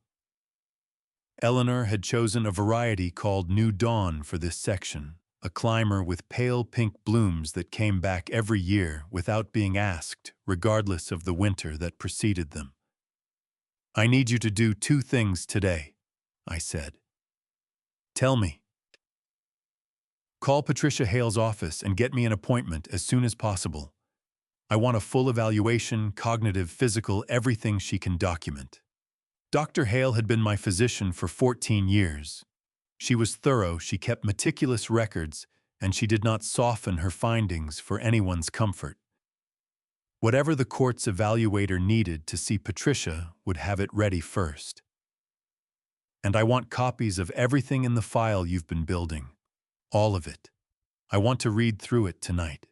Eleanor had chosen a variety called New Dawn for this section, a climber with pale pink blooms that came back every year without being asked, regardless of the winter that preceded them. "I need you to do 2 things today," I said. "Tell me." "Call Patricia Hale's office and get me an appointment as soon as possible. I want a full evaluation, cognitive, physical, everything she can document." Dr. Hale had been my physician for 14 years. She was thorough, she kept meticulous records, and she did not soften her findings for anyone's comfort. Whatever the court's evaluator needed to see Patricia would have it ready first. "And I want copies of everything in the file you've been building. All of it. I want to read through it tonight."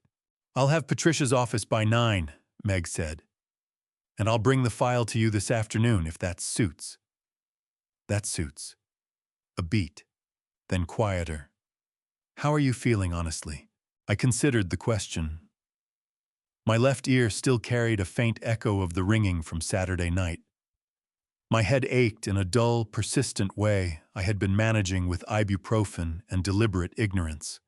"I'll have Patricia's office by 9, Meg said. "And I'll bring the file to you this afternoon if that suits." "That suits." A beat, then quieter. "How are you feeling, honestly?" I considered the question. My left ear still carried a faint echo of the ringing from Saturday night. My head ached in a dull, persistent way I had been managing with ibuprofen and deliberate ignorance.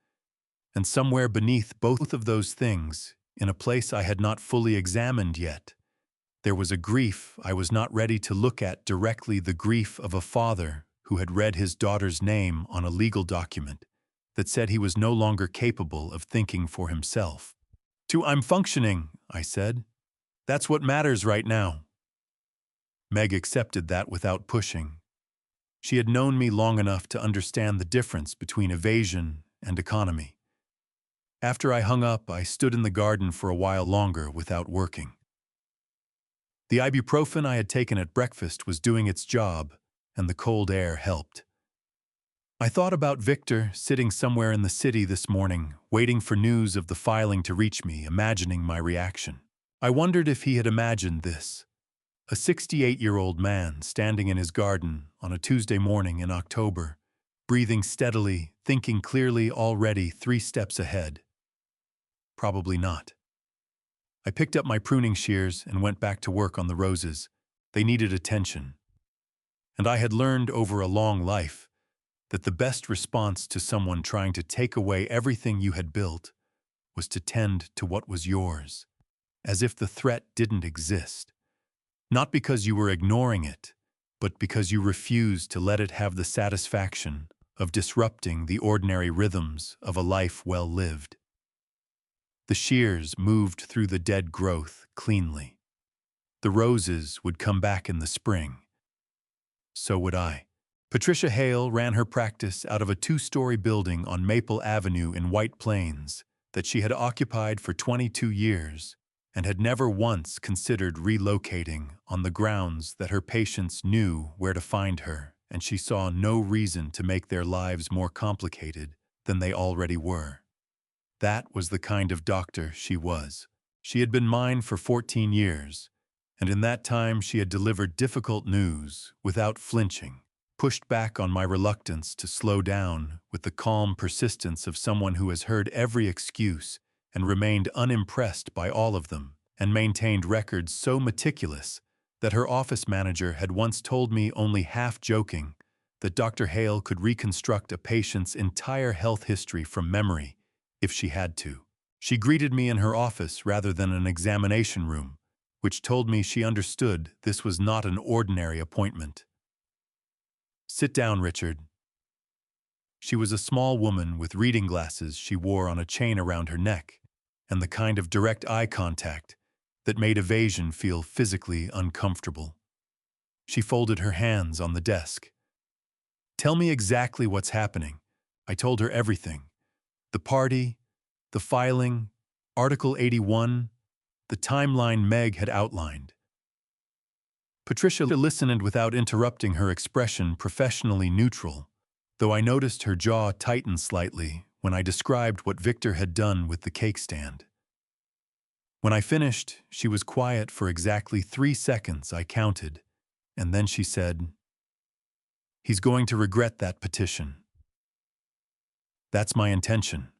And somewhere beneath both of those things, in a place I had not fully examined yet, there was a grief I was not ready to look at directly, the grief of a father who had read his daughter's name on a legal document that said he was no longer capable of thinking for himself. "I'm functioning," I said. "That's what matters right now." Meg accepted that without pushing. She had known me long enough to understand the difference between evasion and economy. After I hung up, I stood in the garden for a while longer without working. The ibuprofen I had taken at breakfast was doing its job, and the cold air helped. I thought about Victor sitting somewhere in the city this morning, waiting for news of the filing to reach me, imagining my reaction. I wondered if he had imagined this. A 68-year-old man standing in his garden on a Tuesday morning in October, breathing steadily, thinking clearly, already 3 steps ahead. Probably not. I picked up my pruning shears and went back to work on the roses. They needed attention. And I had learned over a long life that the best response to someone trying to take away everything you had built was to tend to what was yours, as if the threat didn't exist. Not because you were ignoring it, but because you refused to let it have the satisfaction of disrupting the ordinary rhythms of a life well lived. The shears moved through the dead growth cleanly. The roses would come back in the spring. So would I. Patricia Hale ran her practice out of a 2-story building on Maple Avenue in White Plains that she had occupied for 22 years and had never once considered relocating on the grounds that her patients knew where to find her, and she saw no reason to make their lives more complicated than they already were. That was the kind of doctor she was. She had been mine for 14 years, and in that time she had delivered difficult news without flinching, pushed back on my reluctance to slow down with the calm persistence of someone who has heard every excuse and remained unimpressed by all of them, and maintained records so meticulous that her office manager had once told me, only half joking, that Dr. Hale could reconstruct a patient's entire health history from memory if she had to. She greeted me in her office rather than an examination room, which told me she understood this was not an ordinary appointment. "Sit down, Richard." She was a small woman with reading glasses she wore on a chain around her neck, and the kind of direct eye contact that made evasion feel physically uncomfortable. She folded her hands on the desk. "Tell me exactly what's happening." I told her everything. The party, the filing, Article 81, the timeline Meg had outlined. Patricia listened without interrupting, her expression professionally neutral, though I noticed her jaw tighten slightly when I described what Victor had done with the cake stand. When I finished, she was quiet for exactly 3 seconds, I counted, and then she said, "He's going to regret that petition." "That's my intention,"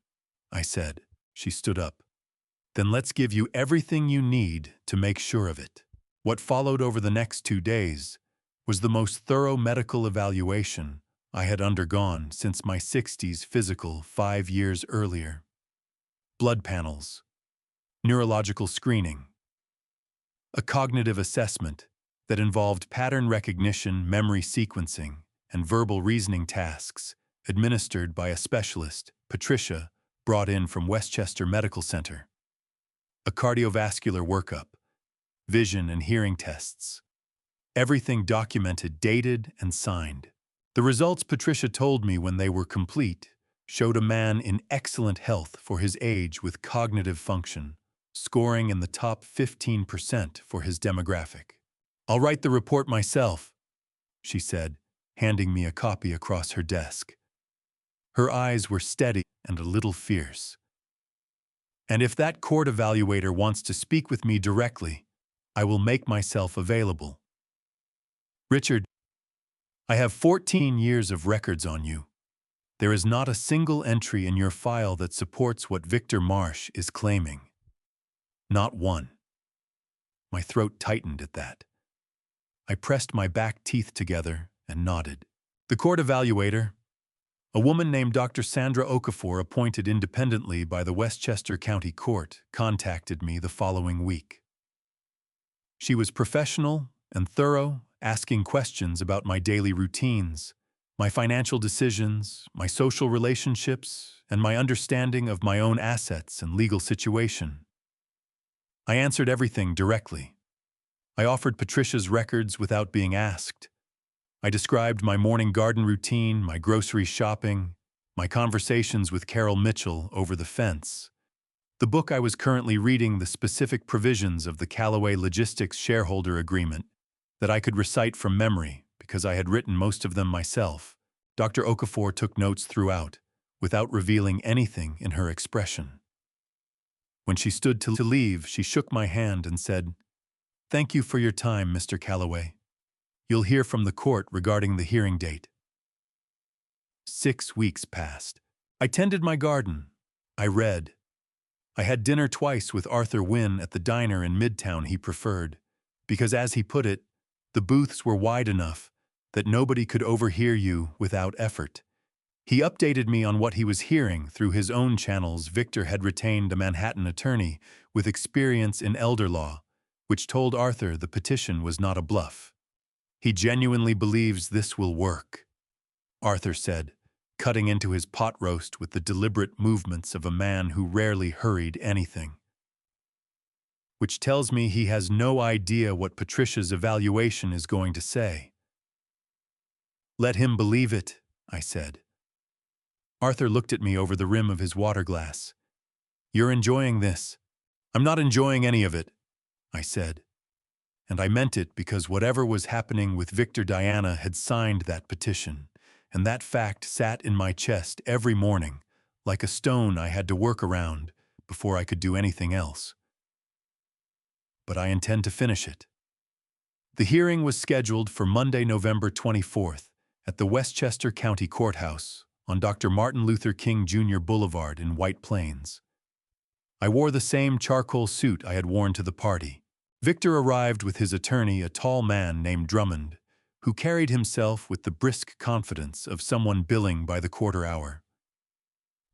I said. She stood up. "Then let's give you everything you need to make sure of it." What followed over the next 2 days was the most thorough medical evaluation I had undergone since my 60s physical 5 years earlier. Blood panels, neurological screening, a cognitive assessment that involved pattern recognition, memory sequencing, and verbal reasoning tasks administered by a specialist, Patricia, brought in from Westchester Medical Center. A cardiovascular workup, vision and hearing tests. Everything documented, dated, and signed. The results, Patricia told me when they were complete, showed a man in excellent health for his age with cognitive function, scoring in the top 15% for his demographic. "I'll write the report myself," she said, handing me a copy across her desk. Her eyes were steady and a little fierce. "And if that court evaluator wants to speak with me directly, I will make myself available. Richard, I have 14 years of records on you. There is not a single entry in your file that supports what Victor Marsh is claiming. Not one." My throat tightened at that. I pressed my back teeth together and nodded. "The court evaluator, a woman named Dr. Sandra Okafor, appointed independently by the Westchester County Court, contacted me the following week. She was professional and thorough, asking questions about my daily routines, my financial decisions, my social relationships, and my understanding of my own assets and legal situation. I answered everything directly. I offered Patricia's records without being asked. I described my morning garden routine, my grocery shopping, my conversations with Carol Mitchell over the fence, the book I was currently reading, the specific provisions of the Calloway Logistics shareholder agreement that I could recite from memory because I had written most of them myself. Dr. Okafor took notes throughout, without revealing anything in her expression. When she stood to leave, she shook my hand and said, "Thank you for your time, Mr. Calloway. You'll hear from the court regarding the hearing date." 6 weeks passed. I tended my garden. I read. I had dinner twice with Arthur Wynne at the diner in Midtown he preferred, because as he put it, the booths were wide enough that nobody could overhear you without effort. He updated me on what he was hearing through his own channels. Victor had retained a Manhattan attorney with experience in elder law, which told Arthur the petition was not a bluff. He genuinely believes this will work, Arthur said, cutting into his pot roast with the deliberate movements of a man who rarely hurried anything. Which tells me he has no idea what Patricia's evaluation is going to say. Let him believe it, I said. Arthur looked at me over the rim of his water glass. You're enjoying this. I'm not enjoying any of it, I said. And I meant it because whatever was happening with Victor, Diana had signed that petition, and that fact sat in my chest every morning, like a stone I had to work around before I could do anything else. But I intend to finish it. The hearing was scheduled for Monday, November 24th at the Westchester County Courthouse on Dr. Martin Luther King Jr. Boulevard in White Plains. I wore the same charcoal suit I had worn to the party. Victor arrived with his attorney, a tall man named Drummond, who carried himself with the brisk confidence of someone billing by the quarter hour.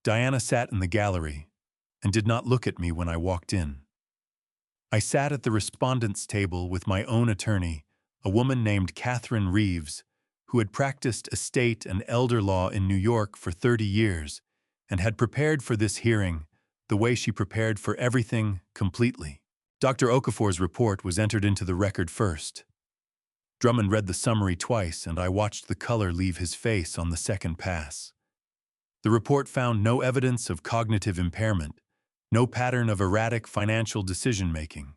Diana sat in the gallery and did not look at me when I walked in. I sat at the respondents' table with my own attorney, a woman named Catherine Reeves, who had practiced estate and elder law in New York for 30 years and had prepared for this hearing the way she prepared for everything completely. Dr. Okafor's report was entered into the record first. Drummond read the summary twice, and I watched the color leave his face on the second pass. The report found no evidence of cognitive impairment, no pattern of erratic financial decision-making,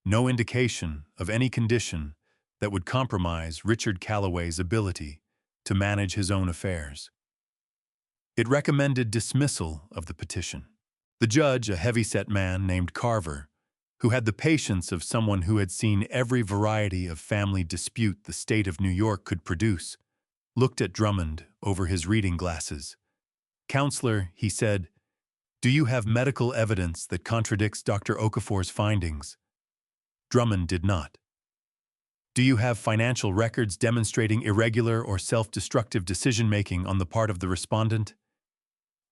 no indication of any condition that would compromise Richard Calloway's ability to manage his own affairs. It recommended dismissal of the petition. The judge, a heavy-set man named Carver, who had the patience of someone who had seen every variety of family dispute the state of New York could produce, looked at Drummond over his reading glasses. "Counselor," he said, "do you have medical evidence that contradicts Dr. Okafor's findings?" Drummond did not. "Do you have financial records demonstrating irregular or self-destructive decision-making on the part of the respondent?"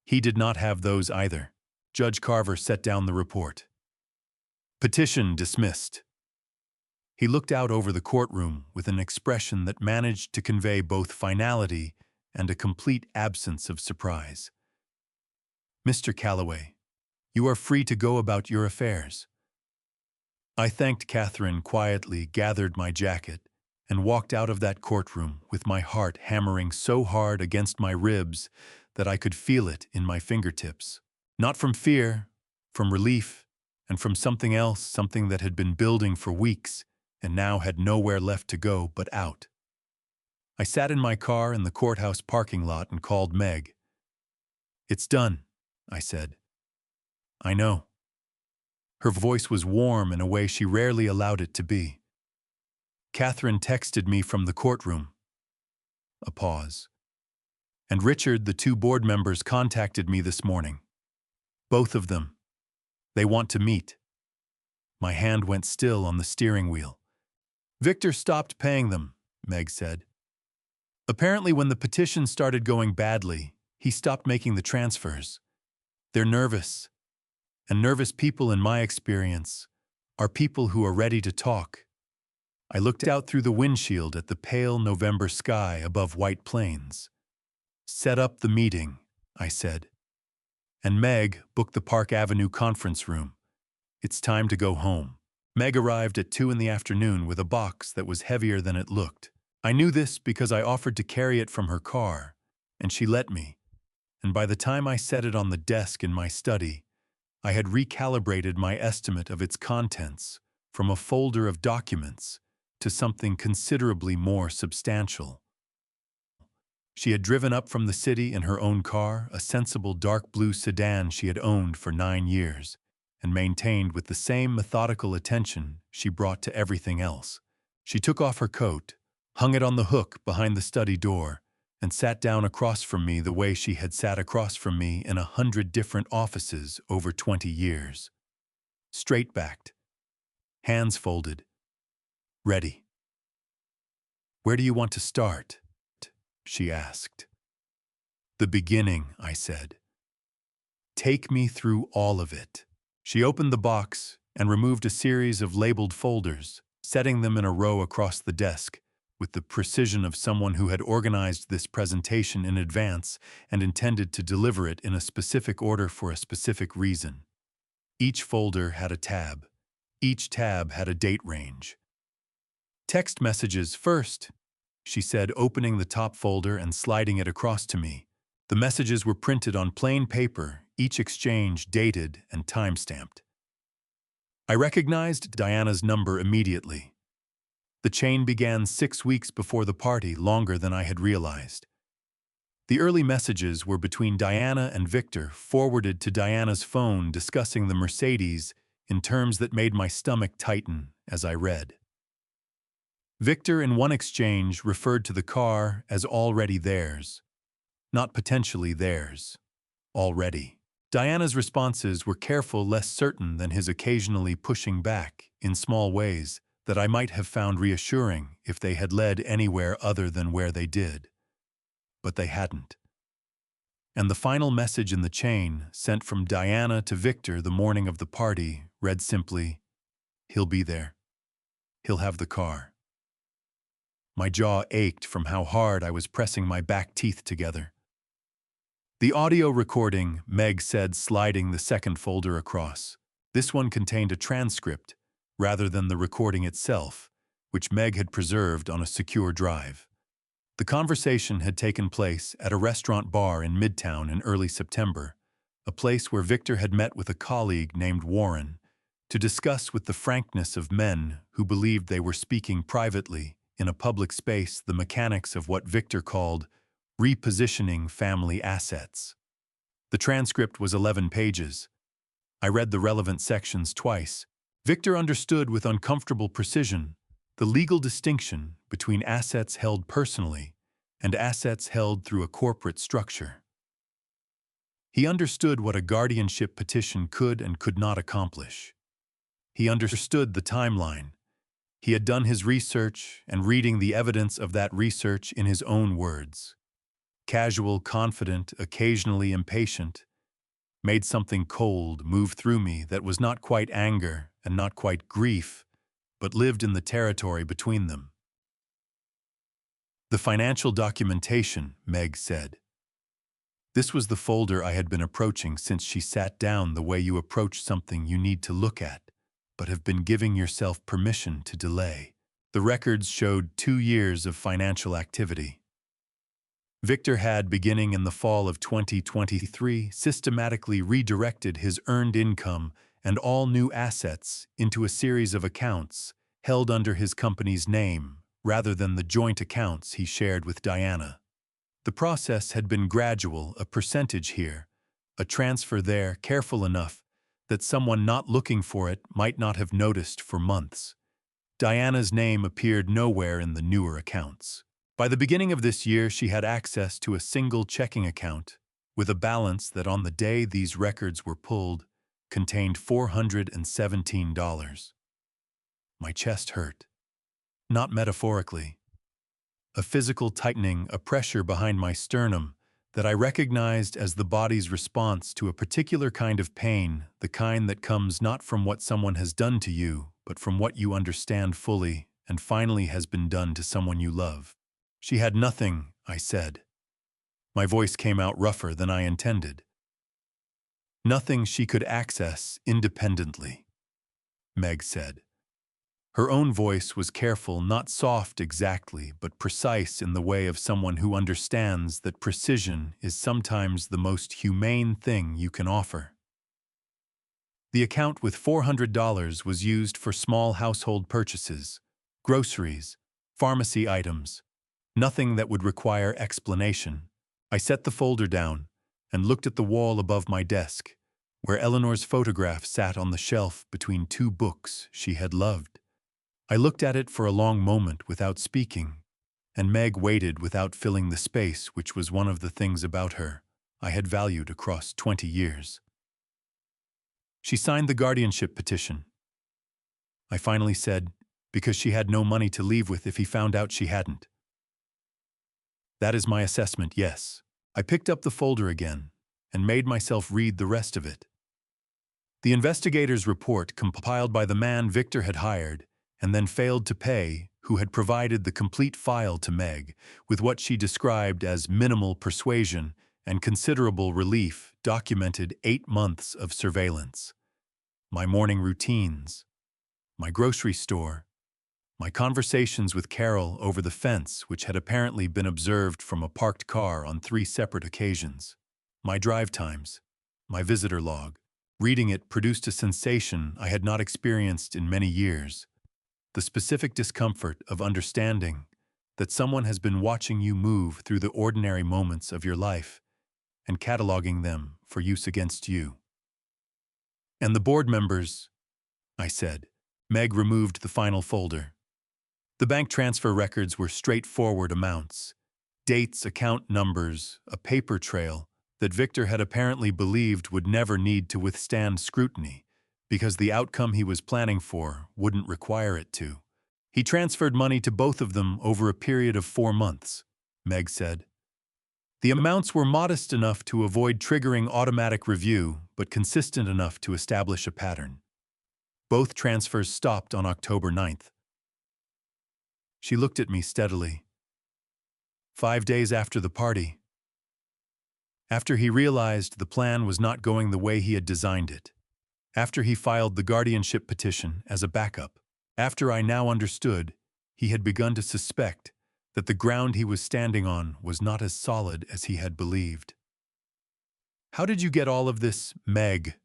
He did not have those either. Judge Carver set down the report. Petition dismissed. He looked out over the courtroom with an expression that managed to convey both finality and a complete absence of surprise. "Mr. Calloway, you are free to go about your affairs." I thanked Catherine, quietly gathered my jacket, and walked out of that courtroom with my heart hammering so hard against my ribs that I could feel it in my fingertips. Not from fear, from relief, and from something else, something that had been building for weeks and now had nowhere left to go but out. I sat in my car in the courthouse parking lot and called Meg. "It's done," I said. "I know." Her voice was warm in a way she rarely allowed it to be. "Catherine texted me from the courtroom." A pause. "And Richard, the 2 board members, contacted me this morning. Both of them. They want to meet." My hand went still on the steering wheel. "Victor stopped paying them," Meg said. "Apparently when the petition started going badly, he stopped making the transfers. They're nervous. And nervous people, in my experience, are people who are ready to talk." I looked out through the windshield at the pale November sky above White Plains. "Set up the meeting," I said. "And Meg, book the Park Avenue conference room. It's time to go home." Meg arrived at 2 in the afternoon with a box that was heavier than it looked. I knew this because I offered to carry it from her car, and she let me. And by the time I set it on the desk in my study, I had recalibrated my estimate of its contents from a folder of documents to something considerably more substantial. She had driven up from the city in her own car, a sensible dark blue sedan she had owned for 9 years, and maintained with the same methodical attention she brought to everything else. She took off her coat, hung it on the hook behind the study door, and sat down across from me the way she had sat across from me in 100 different offices over 20 years. Straight-backed, hands folded, ready. "Where do you want to start?" she asked. "The beginning," I said. "Take me through all of it." She opened the box and removed a series of labeled folders, setting them in a row across the desk, with the precision of someone who had organized this presentation in advance and intended to deliver it in a specific order for a specific reason. Each folder had a tab. Each tab had a date range. "Text messages first," she said, opening the top folder and sliding it across to me. The messages were printed on plain paper, each exchange dated and time-stamped. I recognized Diana's number immediately. The chain began 6 weeks before the party, longer than I had realized. The early messages were between Diana and Victor, forwarded to Diana's phone discussing the Mercedes in terms that made my stomach tighten as I read. Victor, in one exchange, referred to the car as already theirs. Not potentially theirs. Already. Diana's responses were careful, less certain than his occasionally pushing back, in small ways, that I might have found reassuring if they had led anywhere other than where they did. But they hadn't. And the final message in the chain, sent from Diana to Victor the morning of the party, read simply, "He'll be there. He'll have the car." My jaw ached from how hard I was pressing my back teeth together. The audio recording, Meg said, sliding the second folder across. This one contained a transcript, rather than the recording itself, which Meg had preserved on a secure drive. The conversation had taken place at a restaurant bar in Midtown in early September, a place where Victor had met with a colleague named Warren, to discuss with the frankness of men who believed they were speaking privately in a public space the mechanics of what Victor called repositioning family assets. The transcript was 11 pages. I read the relevant sections twice. Victor understood with uncomfortable precision the legal distinction between assets held personally and assets held through a corporate structure. He understood what a guardianship petition could and could not accomplish. He understood the timeline. He had done his research and reading the evidence of that research in his own words. Casual, confident, occasionally impatient, made something cold move through me that was not quite anger and not quite grief, but lived in the territory between them. "The financial documentation," Meg said. This was the folder I had been approaching since she sat down, the way you approach something you need to look at, but have been giving yourself permission to delay. The records showed 2 years of financial activity. Victor had, beginning in the fall of 2023, systematically redirected his earned income and all new assets into a series of accounts held under his company's name, rather than the joint accounts he shared with Diana. The process had been gradual, a percentage here, a transfer there, careful enough that someone not looking for it might not have noticed for months. Diana's name appeared nowhere in the newer accounts. By the beginning of this year, she had access to a single checking account, with a balance that on the day these records were pulled, contained $417. My chest hurt. Not metaphorically. A physical tightening, a pressure behind my sternum that I recognized as the body's response to a particular kind of pain, the kind that comes not from what someone has done to you, but from what you understand fully and finally has been done to someone you love. "She had nothing," I said. My voice came out rougher than I intended. "Nothing she could access independently," Meg said. Her own voice was careful, not soft exactly, but precise in the way of someone who understands that precision is sometimes the most humane thing you can offer. The account with $400 was used for small household purchases, groceries, pharmacy items, nothing that would require explanation. I set the folder down and looked at the wall above my desk, where Eleanor's photograph sat on the shelf between 2 books she had loved. I looked at it for a long moment without speaking, and Meg waited without filling the space, which was one of the things about her I had valued across 20 years. She signed the guardianship petition. I finally said, because she had no money to leave with if he found out she hadn't. That is my assessment, yes. I picked up the folder again and made myself read the rest of it. The investigator's report, compiled by the man Victor had hired and then failed to pay, who had provided the complete file to Meg, with what she described as minimal persuasion and considerable relief, documented 8 months of surveillance. My morning routines, my grocery store, my conversations with Carol over the fence, which had apparently been observed from a parked car on 3 separate occasions, my drive times, my visitor log. Reading it produced a sensation I had not experienced in many years. The specific discomfort of understanding that someone has been watching you move through the ordinary moments of your life and cataloging them for use against you. And the board members, I said. Meg removed the final folder. The bank transfer records were straightforward amounts, dates, account numbers, a paper trail that Victor had apparently believed would never need to withstand scrutiny because the outcome he was planning for wouldn't require it to. He transferred money to both of them over a period of 4 months, Meg said. The amounts were modest enough to avoid triggering automatic review, but consistent enough to establish a pattern. Both transfers stopped on October 9th. She looked at me steadily. 5 days after the party. After he realized the plan was not going the way he had designed it. After he filed the guardianship petition as a backup. After I now understood he had begun to suspect that the ground he was standing on was not as solid as he had believed. "How did you get all of this, Meg?"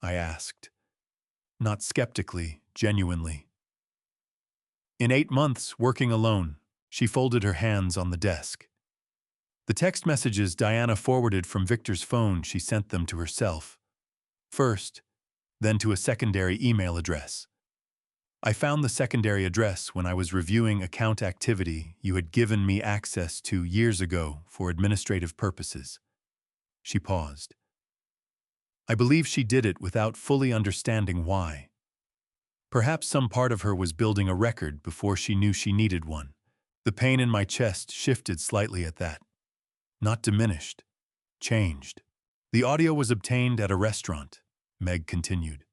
I asked. Not skeptically, genuinely. "In 8 months, working alone," she folded her hands on the desk. The text messages Diana forwarded from Victor's phone, she sent them to herself. First, then to a secondary email address. "I found the secondary address when I was reviewing account activity you had given me access to years ago for administrative purposes." She paused. I believe she did it without fully understanding why. Perhaps some part of her was building a record before she knew she needed one. The pain in my chest shifted slightly at that. Not diminished, changed. "The audio was obtained at a restaurant," Meg continued.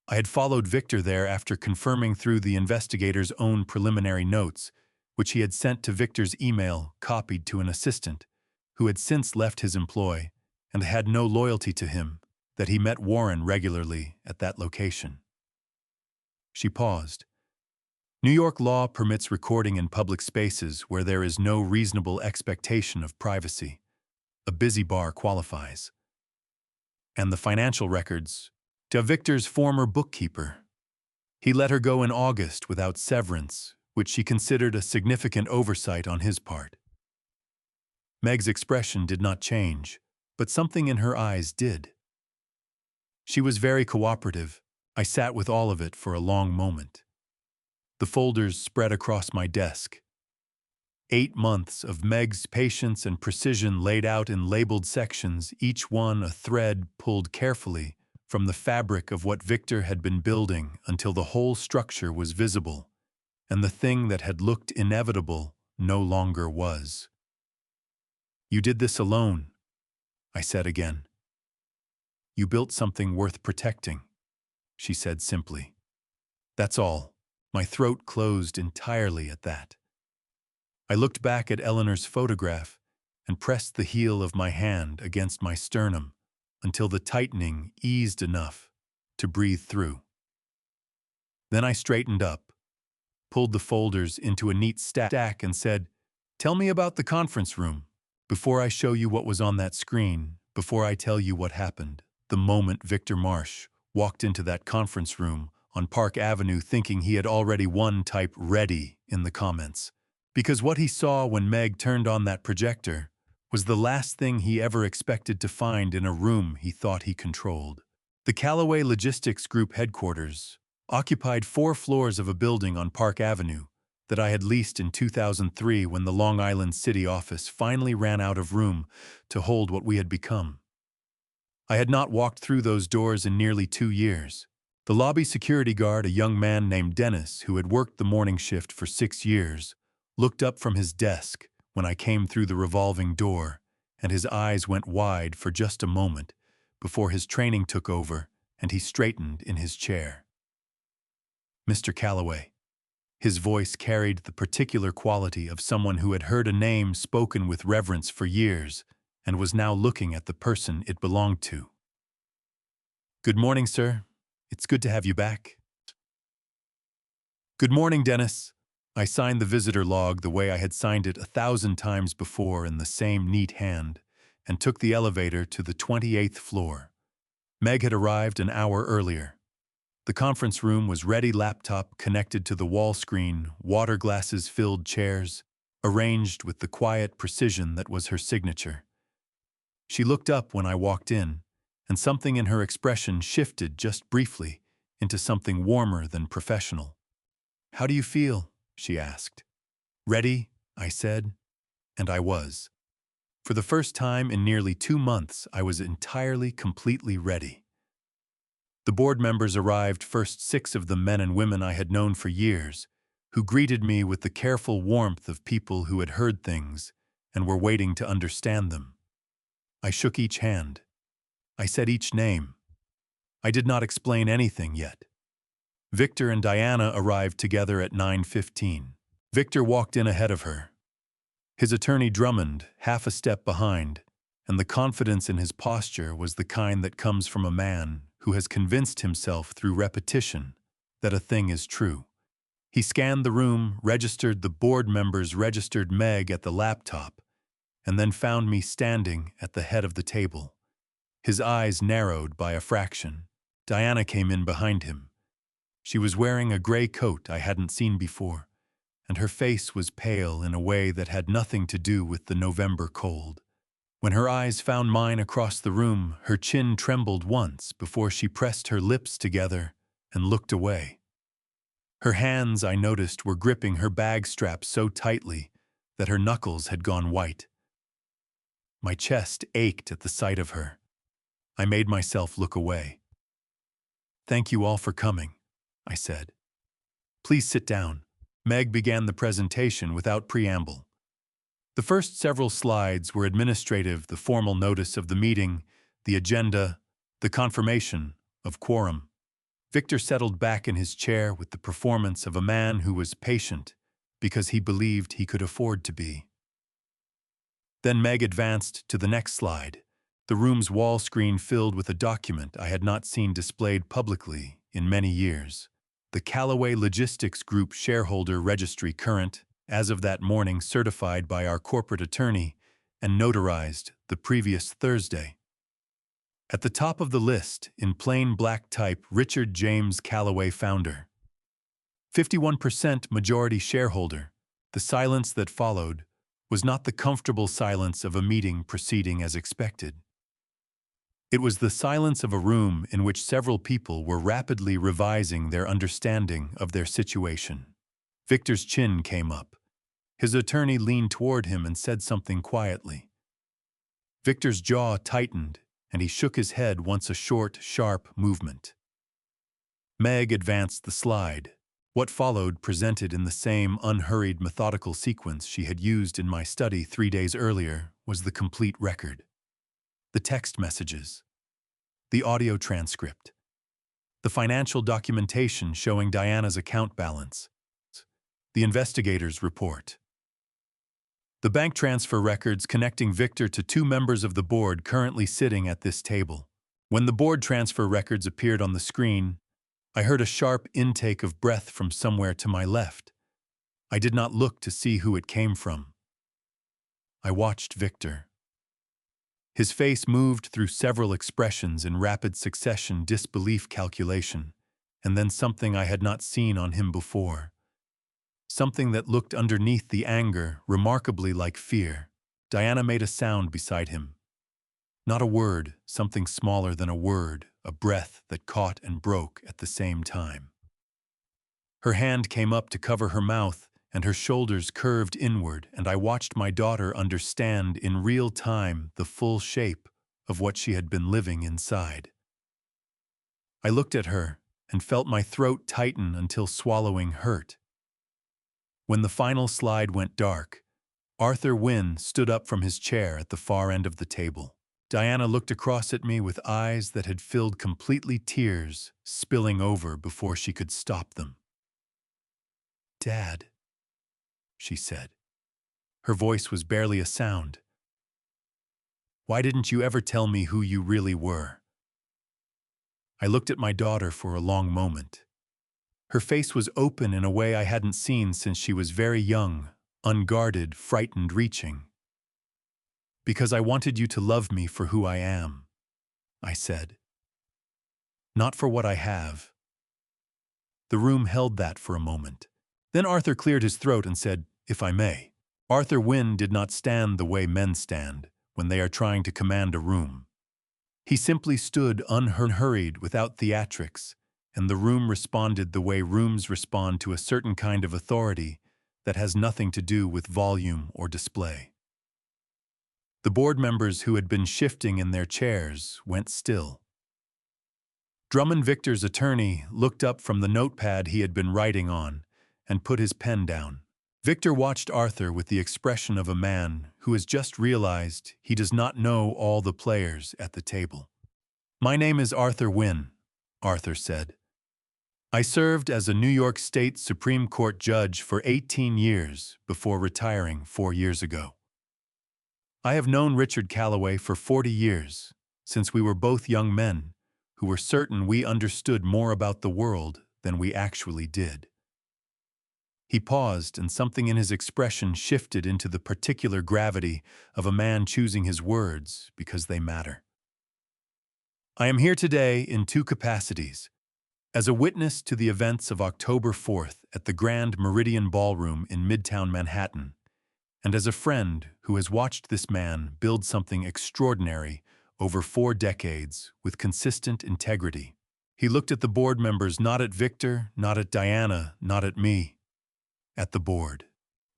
"I had followed Victor there after confirming through the investigator's own preliminary notes, which he had sent to Victor's email copied to an assistant, who had since left his employ and had no loyalty to him, that he met Warren regularly at that location." She paused. "New York law permits recording in public spaces where there is no reasonable expectation of privacy. A busy bar qualifies. And the financial records to Victor's former bookkeeper. He let her go in August without severance, which she considered a significant oversight on his part." Meg's expression did not change, but something in her eyes did. She was very cooperative. I sat with all of it for a long moment. The folders spread across my desk. 8 months of Meg's patience and precision laid out in labeled sections, each one a thread pulled carefully from the fabric of what Victor had been building until the whole structure was visible, and the thing that had looked inevitable no longer was. "You did this alone," I said again. "You built something worth protecting," she said simply. "That's all." My throat closed entirely at that. I looked back at Eleanor's photograph and pressed the heel of my hand against my sternum until the tightening eased enough to breathe through. Then I straightened up, pulled the folders into a neat stack and said, "Tell me about the conference room, before I show you what was on that screen, before I tell you what happened the moment Victor Marsh walked into that conference room on Park Avenue thinking he had already won. Type ready in the comments. Because what he saw when Meg turned on that projector was the last thing he ever expected to find in a room he thought he controlled. The Calloway Logistics Group headquarters occupied 4 floors of a building on Park Avenue that I had leased in 2003 when the Long Island City office finally ran out of room to hold what we had become. I had not walked through those doors in nearly 2 years. The lobby security guard, a young man named Dennis, who had worked the morning shift for 6 years, looked up from his desk when I came through the revolving door, and his eyes went wide for just a moment before his training took over and he straightened in his chair. "Mr. Calloway." His voice carried the particular quality of someone who had heard a name spoken with reverence for years and was now looking at the person it belonged to. "Good morning, sir. It's good to have you back." "Good morning, Dennis." I signed the visitor log the way I had signed it 1,000 times before in the same neat hand and took the elevator to the 28th floor. Meg had arrived an hour earlier. The conference room was ready, laptop connected to the wall screen, water glasses filled chairs, arranged with the quiet precision that was her signature. She looked up when I walked in, and something in her expression shifted just briefly into something warmer than professional. "How do you feel?" she asked. "Ready," I said, and I was. For the first time in nearly 2 months, I was entirely, completely ready. The board members arrived, first 6 of them men and women I had known for years, who greeted me with the careful warmth of people who had heard things and were waiting to understand them. I shook each hand. I said each name. I did not explain anything yet. Victor and Diana arrived together at 9:15. Victor walked in ahead of her. His attorney Drummond, half a step behind, and the confidence in his posture was the kind that comes from a man who has convinced himself through repetition that a thing is true. He scanned the room, registered the board members, registered Meg at the laptop, and then found me standing at the head of the table. His eyes narrowed by a fraction. Diana came in behind him. She was wearing a gray coat I hadn't seen before, and her face was pale in a way that had nothing to do with the November cold. When her eyes found mine across the room, her chin trembled once before she pressed her lips together and looked away. Her hands, I noticed, were gripping her bag strap so tightly that her knuckles had gone white. My chest ached at the sight of her. I made myself look away. "Thank you all for coming," I said. "Please sit down." Meg began the presentation without preamble. The first several slides were administrative, the formal notice of the meeting, the agenda, the confirmation of quorum. Victor settled back in his chair with the performance of a man who was patient because he believed he could afford to be. Then Meg advanced to the next slide, the room's wall screen filled with a document I had not seen displayed publicly in many years. The Calloway Logistics Group shareholder registry, current, as of that morning, certified by our corporate attorney and notarized the previous Thursday. At the top of the list, in plain black type, Richard James Calloway, founder. 51% majority shareholder. The silence that followed was not the comfortable silence of a meeting proceeding as expected. It was the silence of a room in which several people were rapidly revising their understanding of their situation. Victor's chin came up. His attorney leaned toward him and said something quietly. Victor's jaw tightened, and he shook his head once, a short, sharp movement. Meg advanced the slide. What followed, presented in the same unhurried, methodical sequence she had used in my study 3 days earlier, was the complete record. The text messages, the audio transcript, the financial documentation showing Diana's account balance, the investigator's report, the bank transfer records connecting Victor to 2 members of the board currently sitting at this table. When the board transfer records appeared on the screen, I heard a sharp intake of breath from somewhere to my left. I did not look to see who it came from. I watched Victor. His face moved through several expressions in rapid succession: disbelief, calculation, and then something I had not seen on him before. Something that looked underneath the anger, remarkably like fear. Diana made a sound beside him. Not a word, something smaller than a word, a breath that caught and broke at the same time. Her hand came up to cover her mouth, and her shoulders curved inward, and I watched my daughter understand in real time the full shape of what she had been living inside. I looked at her and felt my throat tighten until swallowing hurt. When the final slide went dark, Arthur Wynne stood up from his chair at the far end of the table. Diana looked across at me with eyes that had filled completely, tears spilling over before she could stop them. "Dad," she said. Her voice was barely a sound. "Why didn't you ever tell me who you really were?" I looked at my daughter for a long moment. Her face was open in a way I hadn't seen since she was very young, unguarded, frightened, reaching. "Because I wanted you to love me for who I am," I said. "Not for what I have." The room held that for a moment. Then Arthur cleared his throat and said, "If I may." Arthur Wynne did not stand the way men stand when they are trying to command a room. He simply stood unhurried, without theatrics, and the room responded the way rooms respond to a certain kind of authority that has nothing to do with volume or display. The board members who had been shifting in their chairs went still. Drummond Victor's attorney looked up from the notepad he had been writing on and put his pen down. Victor watched Arthur with the expression of a man who has just realized he does not know all the players at the table. "My name is Arthur Wynne," Arthur said. "I served as a New York State Supreme Court judge for 18 years before retiring 4 years ago. I have known Richard Calloway for 40 years, since we were both young men who were certain we understood more about the world than we actually did." He paused, and something in his expression shifted into the particular gravity of a man choosing his words because they matter. "I am here today in 2 capacities: as a witness to the events of October 4th at the Grand Meridian Ballroom in Midtown Manhattan, and as a friend who has watched this man build something extraordinary over 4 decades with consistent integrity." He looked at the board members, not at Victor, not at Diana, not at me. At the board.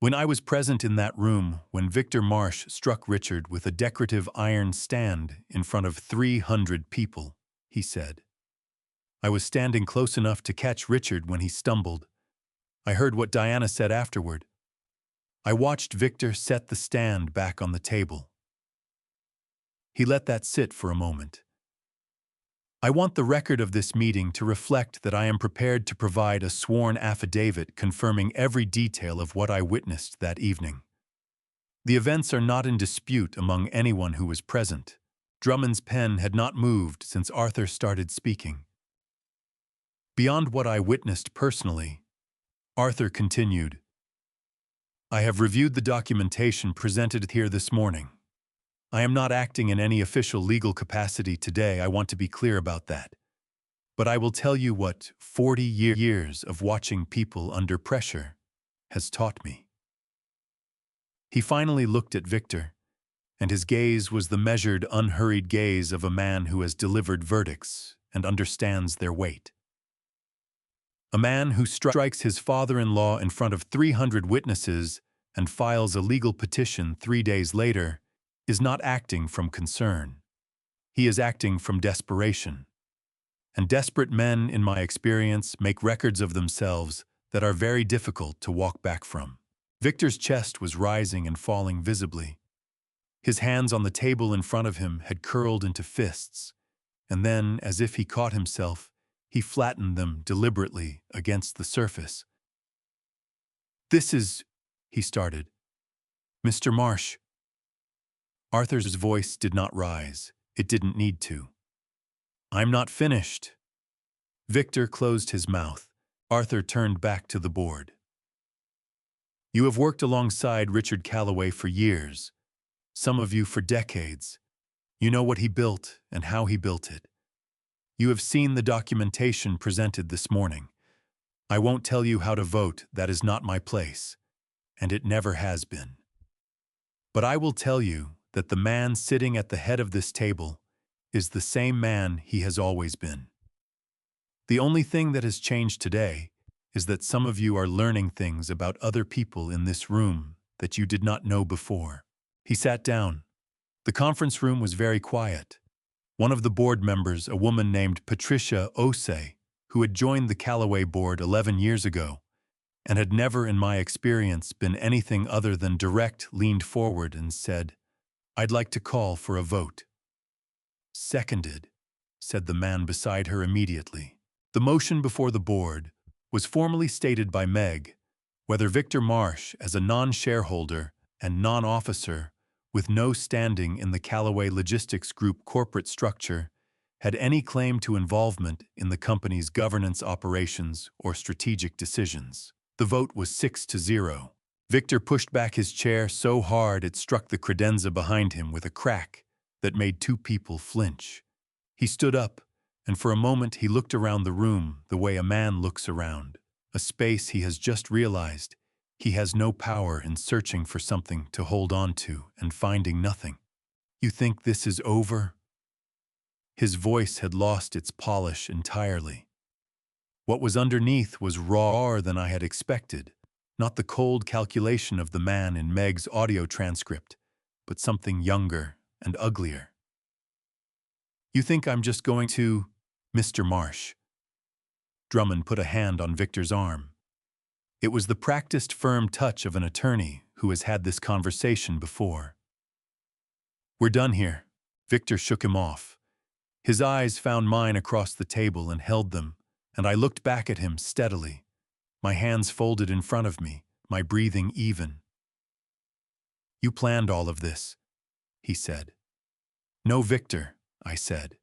"When I was present in that room when Victor Marsh struck Richard with a decorative iron stand in front of 300 people," he said. "I was standing close enough to catch Richard when he stumbled. I heard what Diana said afterward. I watched Victor set the stand back on the table." He let that sit for a moment. "I want the record of this meeting to reflect that I am prepared to provide a sworn affidavit confirming every detail of what I witnessed that evening. The events are not in dispute among anyone who was present." Drummond's pen had not moved since Arthur started speaking. "Beyond what I witnessed personally," Arthur continued, "I have reviewed the documentation presented here this morning. I am not acting in any official legal capacity today, I want to be clear about that. But I will tell you what 40 years of watching people under pressure has taught me." He finally looked at Victor, and his gaze was the measured, unhurried gaze of a man who has delivered verdicts and understands their weight. A man who strikes his father-in-law in front of 300 witnesses and files a legal petition 3 days later is not acting from concern. He is acting from desperation. And desperate men, in my experience, make records of themselves that are very difficult to walk back from. Victor's chest was rising and falling visibly. His hands on the table in front of him had curled into fists, and then, as if he caught himself, he flattened them deliberately against the surface. "This is," he started. "Mr. Marsh." Arthur's voice did not rise. It didn't need to. "I'm not finished." Victor closed his mouth. Arthur turned back to the board. "You have worked alongside Richard Calloway for years, some of you for decades. You know what he built and how he built it. You have seen the documentation presented this morning. I won't tell you how to vote, that is not my place, and it never has been. But I will tell you that the man sitting at the head of this table is the same man he has always been. The only thing that has changed today is that some of you are learning things about other people in this room that you did not know before. He sat down. The conference room was very quiet. One of the board members, a woman named Patricia Osei, who had joined the Calloway board 11 years ago, and had never in my experience been anything other than direct, leaned forward and said, "I'd like to call for a vote." "Seconded," said the man beside her immediately. The motion before the board was formally stated by Meg, whether Victor Marsh, as a non-shareholder and non-officer with no standing in the Calloway Logistics Group corporate structure, had any claim to involvement in the company's governance operations or strategic decisions. The vote was 6-0. Victor pushed back his chair so hard it struck the credenza behind him with a crack that made two people flinch. He stood up, and for a moment he looked around the room the way a man looks around, a space he has just realized he has no power in searching for something to hold on to and finding nothing. "You think this is over?" His voice had lost its polish entirely. What was underneath was rawer than I had expected, not the cold calculation of the man in Meg's audio transcript, but something younger and uglier. "You think I'm just going to, Mr. Marsh?" Drummond put a hand on Victor's arm. It was the practiced, firm touch of an attorney who has had this conversation before. "We're done here." Victor shook him off. His eyes found mine across the table and held them, and I looked back at him steadily, my hands folded in front of me, my breathing even. "You planned all of this," he said. "No, Victor," I said.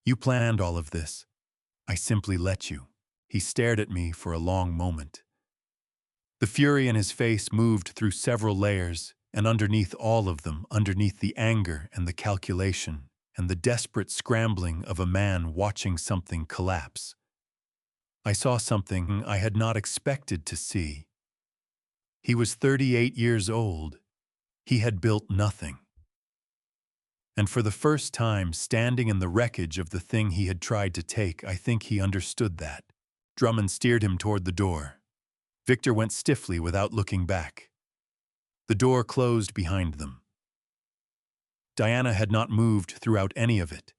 "You planned all of this. I simply let you." He stared at me for a long moment. The fury in his face moved through several layers, and underneath all of them, underneath the anger and the calculation, and the desperate scrambling of a man watching something collapse, I saw something I had not expected to see. He was 38 years old. He had built nothing. And for the first time, standing in the wreckage of the thing he had tried to take, I think he understood that. Drummond steered him toward the door. Victor went stiffly without looking back. The door closed behind them. Diana had not moved throughout any of it.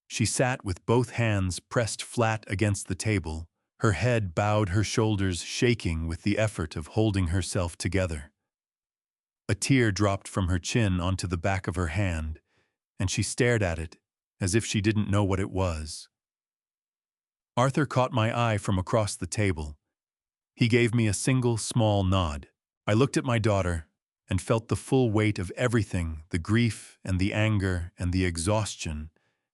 She sat with both hands pressed flat against the table, her head bowed, her shoulders shaking with the effort of holding herself together. A tear dropped from her chin onto the back of her hand, and she stared at it as if she didn't know what it was. Arthur caught my eye from across the table. He gave me a single small nod. I looked at my daughter and felt the full weight of everything, the grief and the anger and the exhaustion,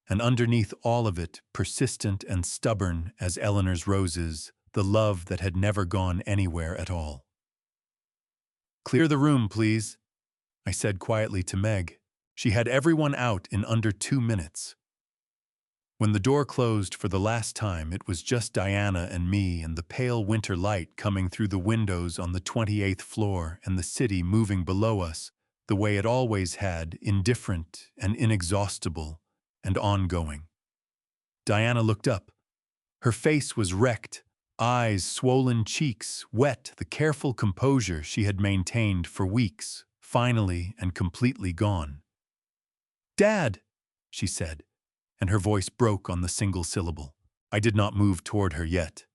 and underneath all of it, persistent and stubborn as Eleanor's roses, the love that had never gone anywhere at all. "Clear the room, please," I said quietly to Meg. She had everyone out in under 2 minutes. When the door closed for the last time, it was just Diana and me and the pale winter light coming through the windows on the 28th floor and the city moving below us, the way it always had, indifferent and inexhaustible and ongoing. Diana looked up. Her face was wrecked, eyes swollen, cheeks wet, the careful composure she had maintained for weeks, finally and completely gone. "Dad," she said, and her voice broke on the single syllable. I did not move toward her yet,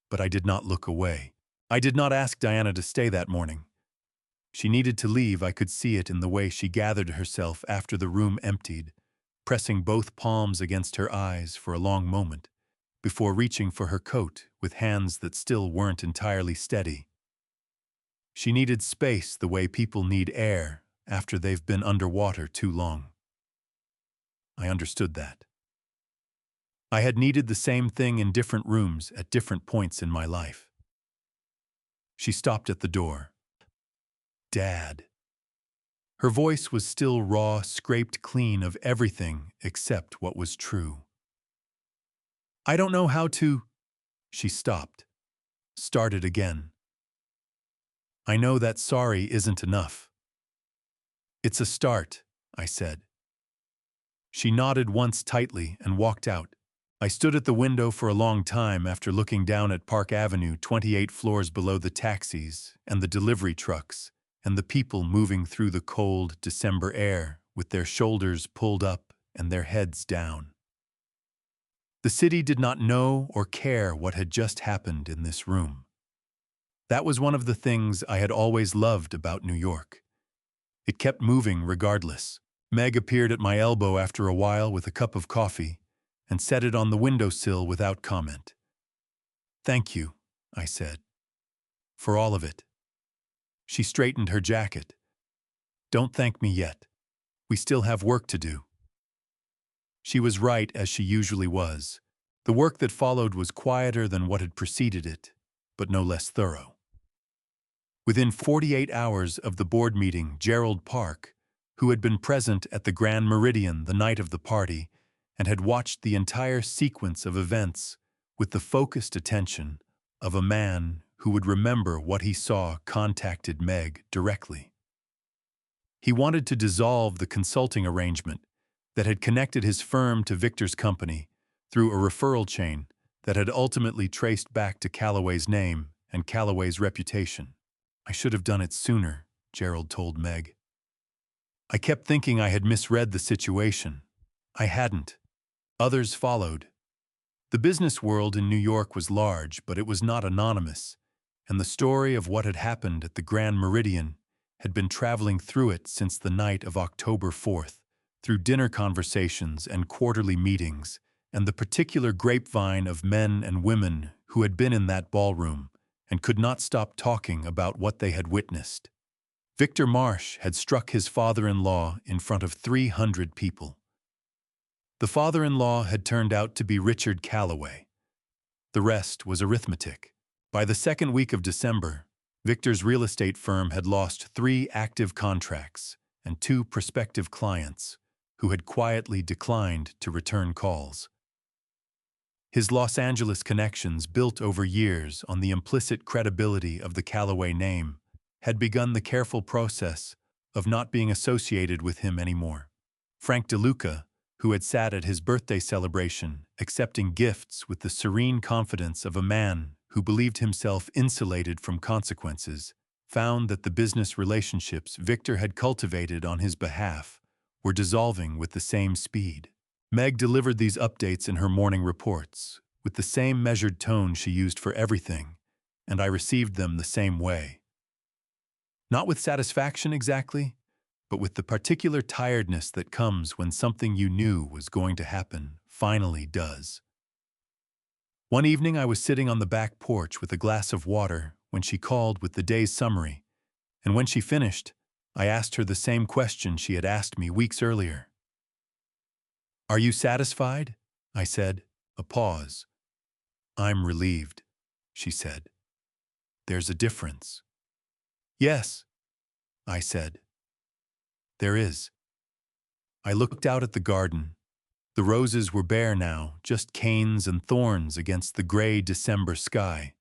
but I did not look away. I did not ask Diana to stay that morning. She needed to leave. I could see it in the way she gathered herself after the room emptied, pressing both palms against her eyes for a long moment, before reaching for her coat with hands that still weren't entirely steady. She needed space the way people need air after they've been underwater too long. I understood that. I had needed the same thing in different rooms at different points in my life. She stopped at the door. "Dad." Her voice was still raw, scraped clean of everything except what was true. "I don't know how to—" She stopped, started again. "I know that sorry isn't enough." "It's a start," I said. She nodded once tightly and walked out. I stood at the window for a long time after looking down at Park Avenue 28 floors below the taxis and the delivery trucks and the people moving through the cold December air with their shoulders pulled up and their heads down. The city did not know or care what had just happened in this room. That was one of the things I had always loved about New York. It kept moving regardless. Meg appeared at my elbow after a while with a cup of coffee and set it on the windowsill without comment. "Thank you," I said, "for all of it." She straightened her jacket. "Don't thank me yet. We still have work to do." She was right, as she usually was. The work that followed was quieter than what had preceded it, but no less thorough. Within 48 hours of the board meeting, Gerald Park, who had been present at the Grand Meridian the night of the party and had watched the entire sequence of events with the focused attention of a man who would remember what he saw, contacted Meg directly. He wanted to dissolve the consulting arrangement that had connected his firm to Victor's company through a referral chain that had ultimately traced back to Calloway's name and Calloway's reputation. "I should have done it sooner," Gerald told Meg. "I kept thinking I had misread the situation. I hadn't. Others followed. The business world in New York was large, but it was not anonymous, and the story of what had happened at the Grand Meridian had been traveling through it since the night of October 4th, through dinner conversations and quarterly meetings, and the particular grapevine of men and women who had been in that ballroom and could not stop talking about what they had witnessed. Victor Marsh had struck his father-in-law in front of 300 people. The father-in-law had turned out to be Richard Calloway. The rest was arithmetic. By the second week of December, Victor's real estate firm had lost 3 active contracts and 2 prospective clients who had quietly declined to return calls. His Los Angeles connections, built over years on the implicit credibility of the Calloway name, had begun the careful process of not being associated with him anymore. Frank DeLuca, who had sat at his birthday celebration, accepting gifts with the serene confidence of a man who believed himself insulated from consequences, found that the business relationships Victor had cultivated on his behalf were dissolving with the same speed. Meg delivered these updates in her morning reports, with the same measured tone she used for everything, and I received them the same way. Not with satisfaction exactly, but with the particular tiredness that comes when something you knew was going to happen finally does. One evening I was sitting on the back porch with a glass of water when she called with the day's summary, and when she finished, I asked her the same question she had asked me weeks earlier. "Are you satisfied?" I said. A pause. "I'm relieved," she said. "There's a difference." "Yes," I said. "There is." I looked out at the garden. The roses were bare now, just canes and thorns against the gray December sky,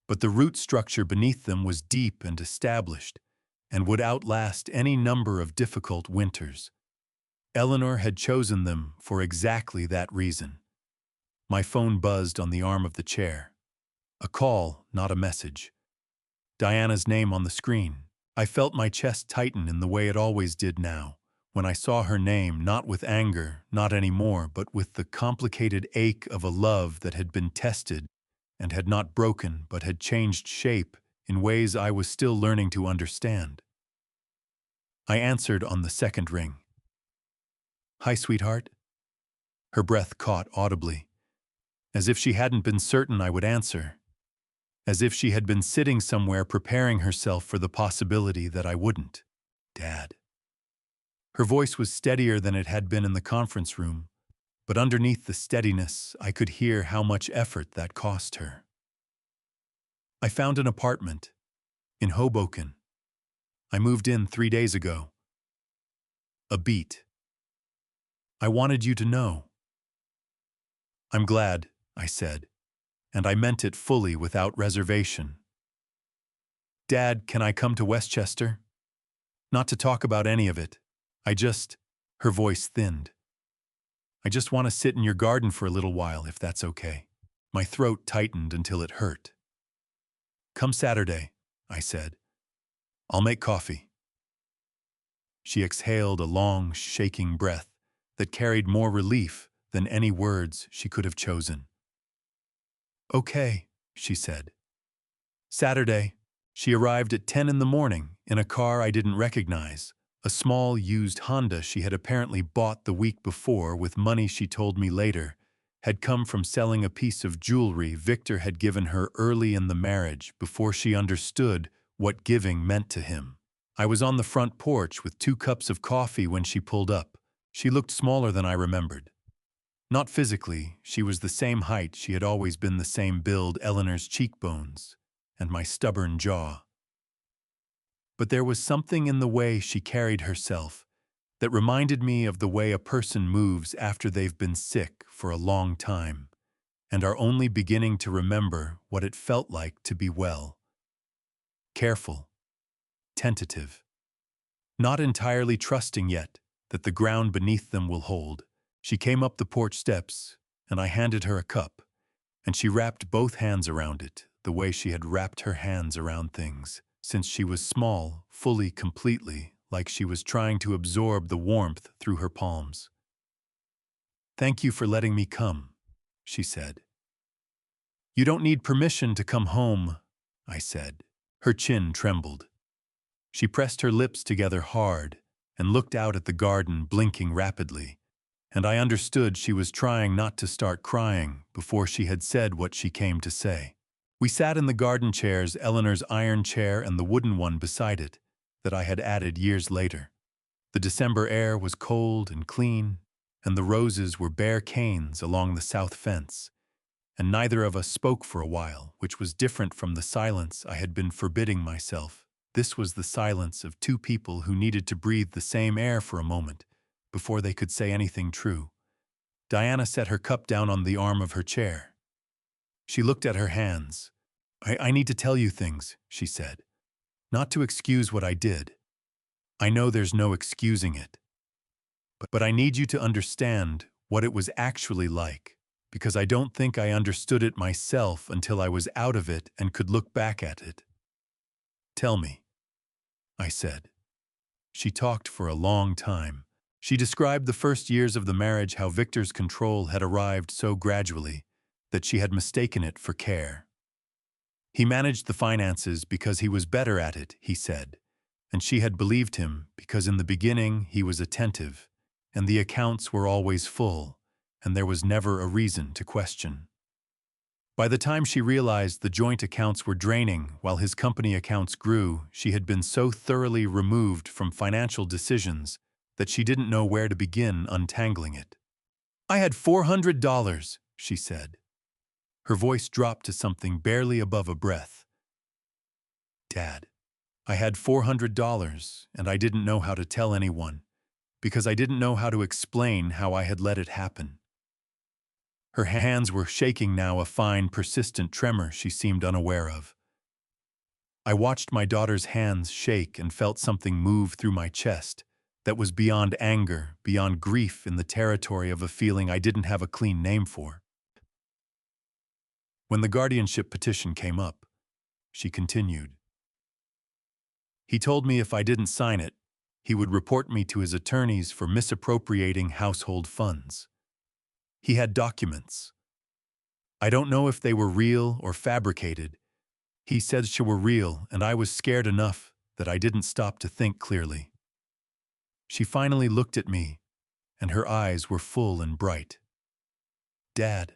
but the root structure beneath them was deep and established, and would outlast any number of difficult winters. Eleanor had chosen them for exactly that reason. My phone buzzed on the arm of the chair. A call, not a message. Diana's name on the screen. I felt my chest tighten in the way it always did now, when I saw her name, not with anger, not anymore, but with the complicated ache of a love that had been tested and had not broken but had changed shape in ways I was still learning to understand. I answered on the second ring. "Hi, sweetheart." Her breath caught audibly, as if she hadn't been certain I would answer, as if she had been sitting somewhere preparing herself for the possibility that I wouldn't. "Dad." Her voice was steadier than it had been in the conference room, but underneath the steadiness, I could hear how much effort that cost her. "I found an apartment in Hoboken. I moved in 3 days ago." A beat. "I wanted you to know." "I'm glad," I said, and I meant it fully without reservation. "Dad, can I come to Westchester? Not to talk about any of it. I just..." Her voice thinned. I just want to sit in your garden for a little while, if that's okay. My throat tightened until it hurt. Come Saturday, I said. I'll make coffee. She exhaled a long, shaking breath that carried more relief than any words she could have chosen. Okay, she said. Saturday, she arrived at 10 in the morning in a car I didn't recognize, a small used Honda she had apparently bought the week before with money she told me later had come from selling a piece of jewelry Victor had given her early in the marriage before she understood what giving meant to him. I was on the front porch with 2 cups of coffee when she pulled up. She looked smaller than I remembered. Not physically, she was the same height, she had always been the same build, Eleanor's cheekbones, and my stubborn jaw. But there was something in the way she carried herself that reminded me of the way a person moves after they've been sick for a long time and are only beginning to remember what it felt like to be well. Careful, tentative, not entirely trusting yet that the ground beneath them will hold. She came up the porch steps, and I handed her a cup, and she wrapped both hands around it, the way she had wrapped her hands around things, since she was small, fully, completely, like she was trying to absorb the warmth through her palms. Thank you for letting me come, she said. You don't need permission to come home, I said. Her chin trembled. She pressed her lips together hard and looked out at the garden, blinking rapidly, and I understood she was trying not to start crying before she had said what she came to say. We sat in the garden chairs, Eleanor's iron chair and the wooden one beside it, that I had added years later. The December air was cold and clean, and the roses were bare canes along the south fence, and neither of us spoke for a while, which was different from the silence I had been forbidding myself. This was the silence of 2 people who needed to breathe the same air for a moment before they could say anything true. Diana set her cup down on the arm of her chair. She looked at her hands. I need to tell you things, she said. Not to excuse what I did. I know there's no excusing it. But I need you to understand what it was actually like, because I don't think I understood it myself until I was out of it and could look back at it. Tell me, I said. She talked for a long time. She described the first years of the marriage, how Victor's control had arrived so gradually that she had mistaken it for care. He managed the finances because he was better at it, he said, and she had believed him because in the beginning he was attentive, and the accounts were always full, and there was never a reason to question. By the time she realized the joint accounts were draining while his company accounts grew, she had been so thoroughly removed from financial decisions that she didn't know where to begin untangling it. I had $400, she said. Her voice dropped to something barely above a breath. Dad, I had $400, and I didn't know how to tell anyone, because I didn't know how to explain how I had let it happen. Her hands were shaking now, a fine, persistent tremor she seemed unaware of. I watched my daughter's hands shake and felt something move through my chest that was beyond anger, beyond grief, in the territory of a feeling I didn't have a clean name for. When the guardianship petition came up, she continued. He told me if I didn't sign it, he would report me to his attorneys for misappropriating household funds. He had documents. I don't know if they were real or fabricated. He said they were real, and I was scared enough that I didn't stop to think clearly. She finally looked at me, and her eyes were full and bright. Dad,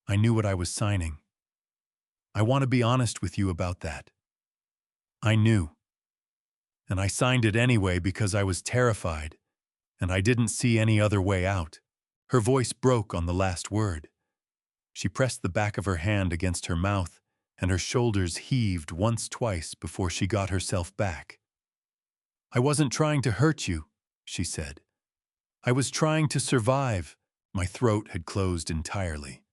I knew what I was signing. I want to be honest with you about that. I knew. And I signed it anyway because I was terrified, and I didn't see any other way out. Her voice broke on the last word. She pressed the back of her hand against her mouth, and her shoulders heaved once, twice before she got herself back. I wasn't trying to hurt you, she said. I was trying to survive. My throat had closed entirely.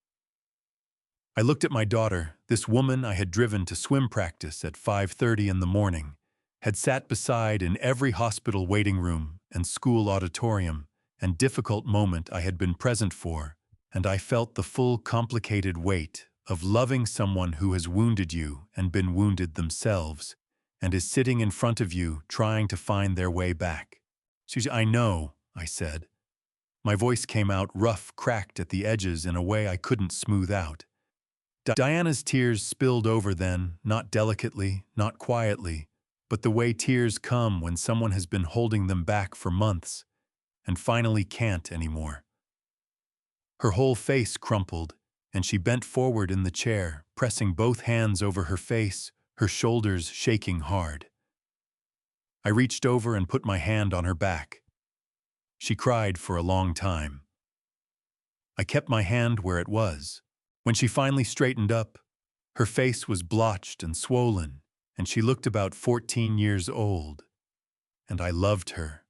I looked at my daughter, this woman I had driven to swim practice at 5:30 in the morning, had sat beside in every hospital waiting room and school auditorium, and difficult moment I had been present for, and I felt the full complicated weight of loving someone who has wounded you and been wounded themselves, and is sitting in front of you trying to find their way back. Susie, I know, I said. My voice came out rough, cracked at the edges in a way I couldn't smooth out. Diana's tears spilled over then, not delicately, not quietly, but the way tears come when someone has been holding them back for months and finally can't anymore. Her whole face crumpled, and she bent forward in the chair, pressing both hands over her face, her shoulders shaking hard. I reached over and put my hand on her back. She cried for a long time. I kept my hand where it was. When she finally straightened up, her face was blotched and swollen, and she looked about 14 years old. And I loved her,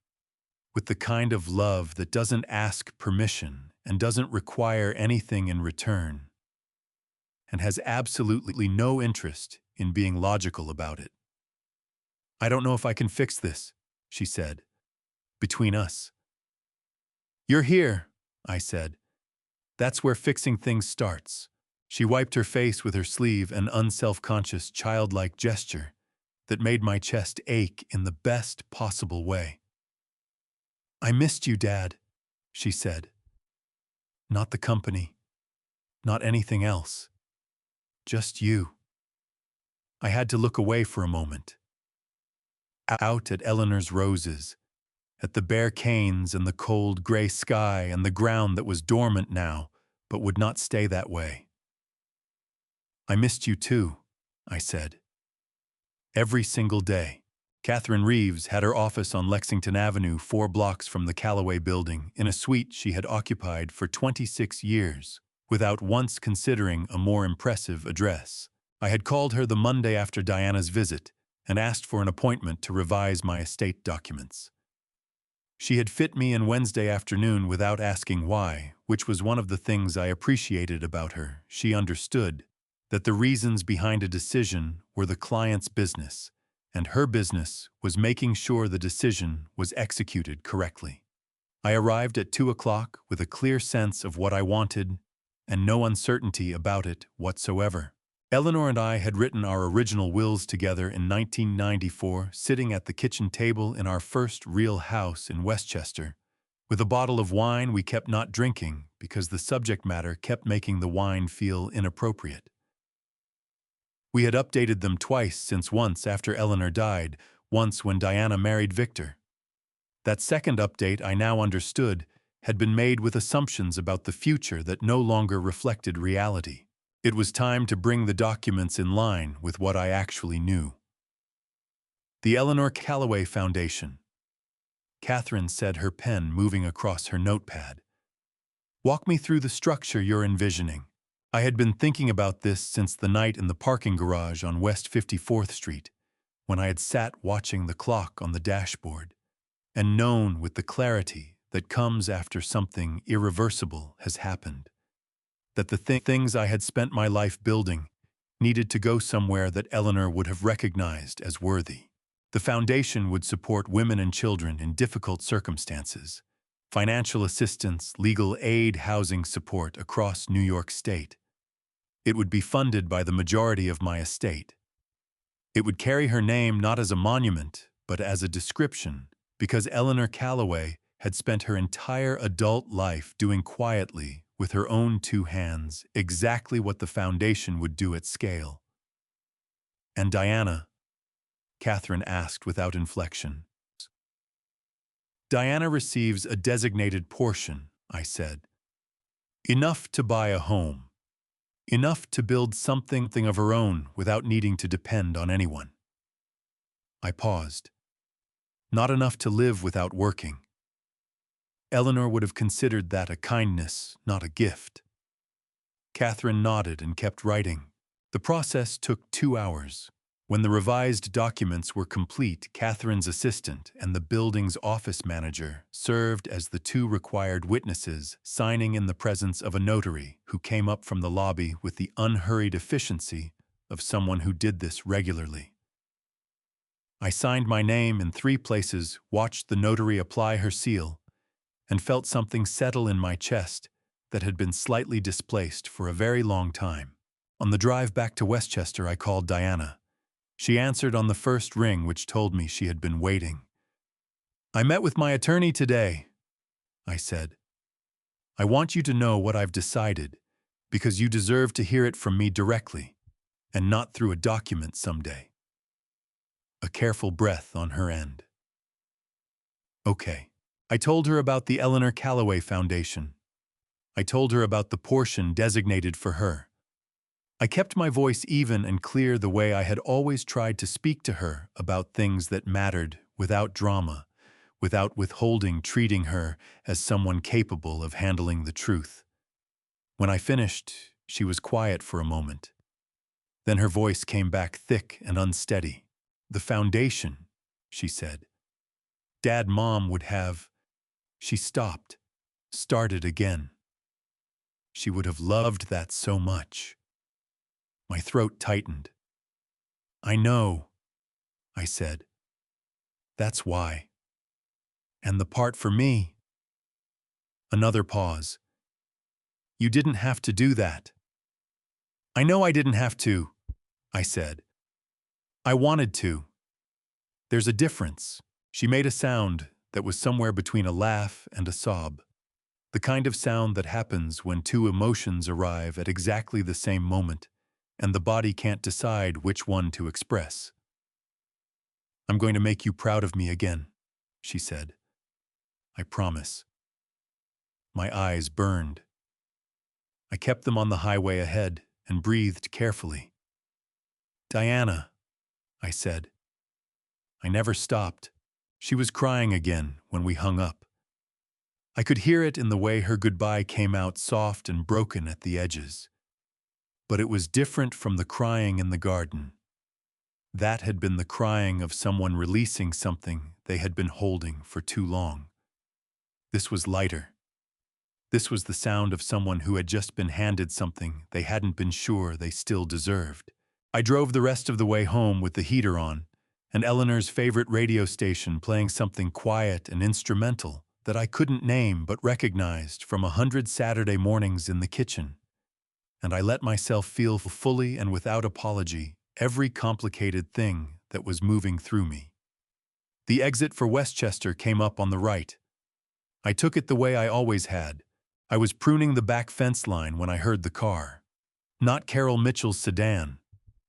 with the kind of love that doesn't ask permission and doesn't require anything in return, and has absolutely no interest in being logical about it. I don't know if I can fix this, she said, between us. You're here, I said. That's where fixing things starts. She wiped her face with her sleeve, an unself-conscious, childlike gesture that made my chest ache in the best possible way. I missed you, Dad, she said. Not the company, not anything else. Just you. I had to look away for a moment. Out at Eleanor's roses, at the bare canes and the cold gray sky and the ground that was dormant now, but would not stay that way. I missed you too, I said. Every single day. Catherine Reeves had her office on Lexington Avenue, 4 blocks from the Calloway building, in a suite she had occupied for 26 years, without once considering a more impressive address. I had called her the Monday after Diana's visit and asked for an appointment to revise my estate documents. She had fit me in Wednesday afternoon without asking why, which was one of the things I appreciated about her. She understood that the reasons behind a decision were the client's business, and her business was making sure the decision was executed correctly. I arrived at 2 o'clock with a clear sense of what I wanted and no uncertainty about it whatsoever. Eleanor and I had written our original wills together in 1994, sitting at the kitchen table in our first real house in Westchester, with a bottle of wine we kept not drinking because the subject matter kept making the wine feel inappropriate. We had updated them twice since, once after Eleanor died, once when Diana married Victor. That second update, I now understood, had been made with assumptions about the future that no longer reflected reality. It was time to bring the documents in line with what I actually knew. The Eleanor Calloway Foundation. Catherine said, her pen moving across her notepad. Walk me through the structure you're envisioning. I had been thinking about this since the night in the parking garage on West 54th Street, when I had sat watching the clock on the dashboard, and known with the clarity that comes after something irreversible has happened, that the things I had spent my life building needed to go somewhere that Eleanor would have recognized as worthy. The foundation would support women and children in difficult circumstances, financial assistance, legal aid, housing support across New York State. It would be funded by the majority of my estate. It would carry her name not as a monument, but as a description, because Eleanor Calloway had spent her entire adult life doing quietly, with her own 2 hands, exactly what the foundation would do at scale. And Diana? Catherine asked without inflection. Diana receives a designated portion, I said. Enough to buy a home. Enough to build something of her own without needing to depend on anyone. I paused. Not enough to live without working. Eleanor would have considered that a kindness, not a gift. Catherine nodded and kept writing. The process took 2 hours. When the revised documents were complete, Catherine's assistant and the building's office manager served as the 2 required witnesses, signing in the presence of a notary who came up from the lobby with the unhurried efficiency of someone who did this regularly. I signed my name in 3 places, watched the notary apply her seal, and felt something settle in my chest that had been slightly displaced for a very long time. On the drive back to Westchester, I called Diana. She answered on the first ring, which told me she had been waiting. "I met with my attorney today," I said. "I want you to know what I've decided, because you deserve to hear it from me directly, and not through a document someday." A careful breath on her end. Okay. I told her about the Eleanor Calloway Foundation. I told her about the portion designated for her. I kept my voice even and clear the way I had always tried to speak to her about things that mattered, without drama, without withholding, treating her as someone capable of handling the truth. When I finished, she was quiet for a moment. Then her voice came back thick and unsteady. "The foundation," she said. "Dad, Mom would have—" She stopped, started again. She would have loved that so much. My throat tightened. "I know," I said. "That's why. And the part for me—" Another pause. "You didn't have to do that." "I know I didn't have to," I said. "I wanted to. There's a difference." She made a sound that was somewhere between a laugh and a sob. The kind of sound that happens when two emotions arrive at exactly the same moment, and the body can't decide which one to express. "I'm going to make you proud of me again," she said. "I promise." My eyes burned. I kept them on the highway ahead and breathed carefully. "Diana," I said. I never stopped. She was crying again when we hung up. I could hear it in the way her goodbye came out soft and broken at the edges. But it was different from the crying in the garden. That had been the crying of someone releasing something they had been holding for too long. This was lighter. This was the sound of someone who had just been handed something they hadn't been sure they still deserved. I drove the rest of the way home with the heater on, and Eleanor's favorite radio station playing something quiet and instrumental that I couldn't name but recognized from 100 Saturday mornings in the kitchen. And I let myself feel fully and without apology every complicated thing that was moving through me. The exit for Westchester came up on the right. I took it the way I always had. I was pruning the back fence line when I heard the car. Not Carol Mitchell's sedan.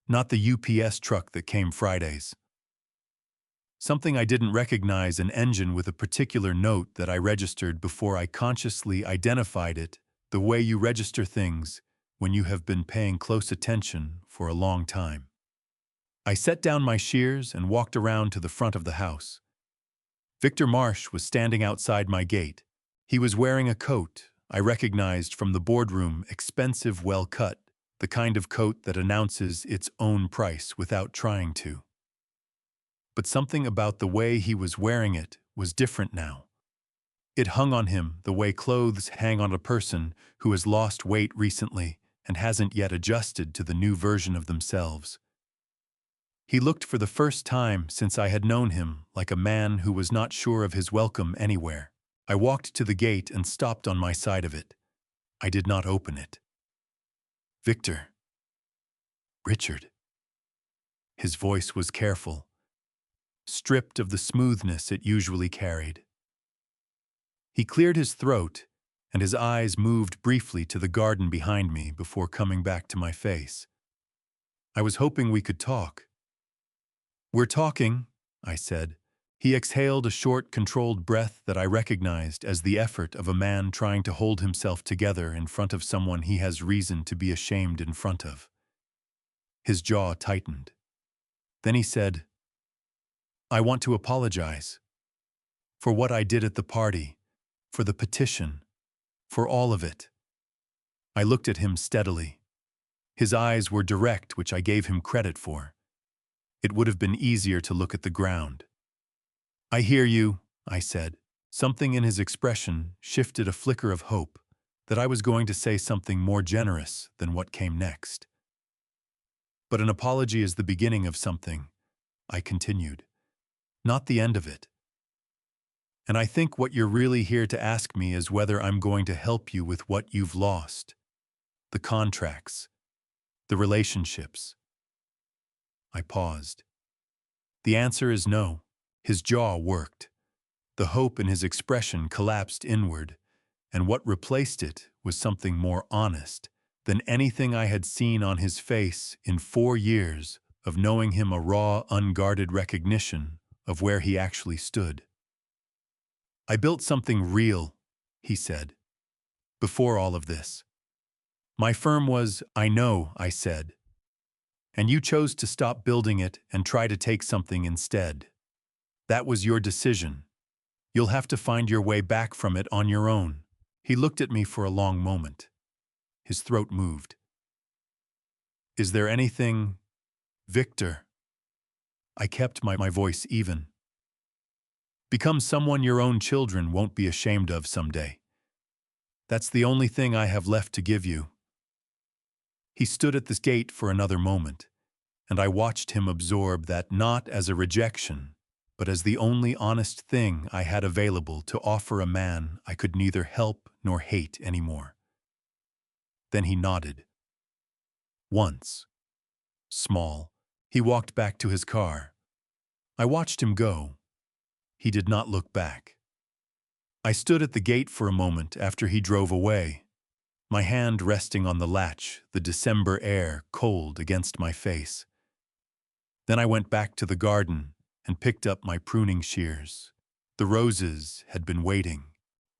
Not the UPS truck that came Fridays. Something I didn't recognize, an engine with a particular note that I registered before I consciously identified it, the way you register things when you have been paying close attention for a long time. I set down my shears and walked around to the front of the house. Victor Marsh was standing outside my gate. He was wearing a coat I recognized from the boardroom, expensive, well-cut, the kind of coat that announces its own price without trying to. But something about the way he was wearing it was different now. It hung on him the way clothes hang on a person who has lost weight recently and hasn't yet adjusted to the new version of themselves. He looked for the first time since I had known him like a man who was not sure of his welcome anywhere. I walked to the gate and stopped on my side of it. I did not open it. "Victor." "Richard." His voice was careful, stripped of the smoothness it usually carried. He cleared his throat, and his eyes moved briefly to the garden behind me before coming back to my face. "I was hoping we could talk." "We're talking," I said. He exhaled a short, controlled breath that I recognized as the effort of a man trying to hold himself together in front of someone he has reason to be ashamed in front of. His jaw tightened. Then he said, "I want to apologize. For what I did at the party, for the petition, for all of it." I looked at him steadily. His eyes were direct, which I gave him credit for. It would have been easier to look at the ground. "I hear you," I said. Something in his expression shifted a flicker of hope that I was going to say something more generous than what came next. "But an apology is the beginning of something," I continued. "Not the end of it." And I think what you're really here to ask me is whether I'm going to help you with what you've lost. The contracts. The relationships. I paused. The answer is no. His jaw worked. The hope in his expression collapsed inward, and what replaced it was something more honest than anything I had seen on his face in 4 years of knowing him, a raw, unguarded recognition of where he actually stood. I built something real, he said, before all of this. My firm was, I know, I said. And you chose to stop building it and try to take something instead. That was your decision. You'll have to find your way back from it on your own. He looked at me for a long moment. His throat moved. Is there anything, Victor? I kept my voice even. Become someone your own children won't be ashamed of someday. That's the only thing I have left to give you. He stood at the gate for another moment, and I watched him absorb that not as a rejection, but as the only honest thing I had available to offer a man I could neither help nor hate anymore. Then he nodded. Once. Small. He walked back to his car. I watched him go. He did not look back. I stood at the gate for a moment after he drove away, my hand resting on the latch, the December air cold against my face. Then I went back to the garden and picked up my pruning shears. The roses had been waiting.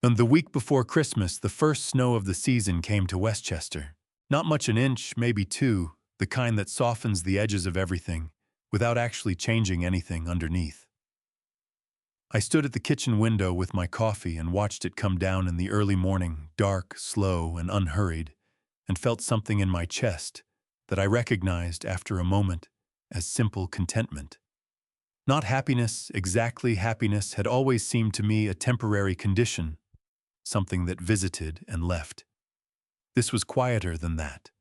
And the week before Christmas, the first snow of the season came to Westchester. Not much, an inch, maybe 2, the kind that softens the edges of everything, without actually changing anything underneath. I stood at the kitchen window with my coffee and watched it come down in the early morning, dark, slow, and unhurried, and felt something in my chest that I recognized after a moment as simple contentment. Not happiness, exactly. Happiness had always seemed to me a temporary condition, something that visited and left. This was quieter than that,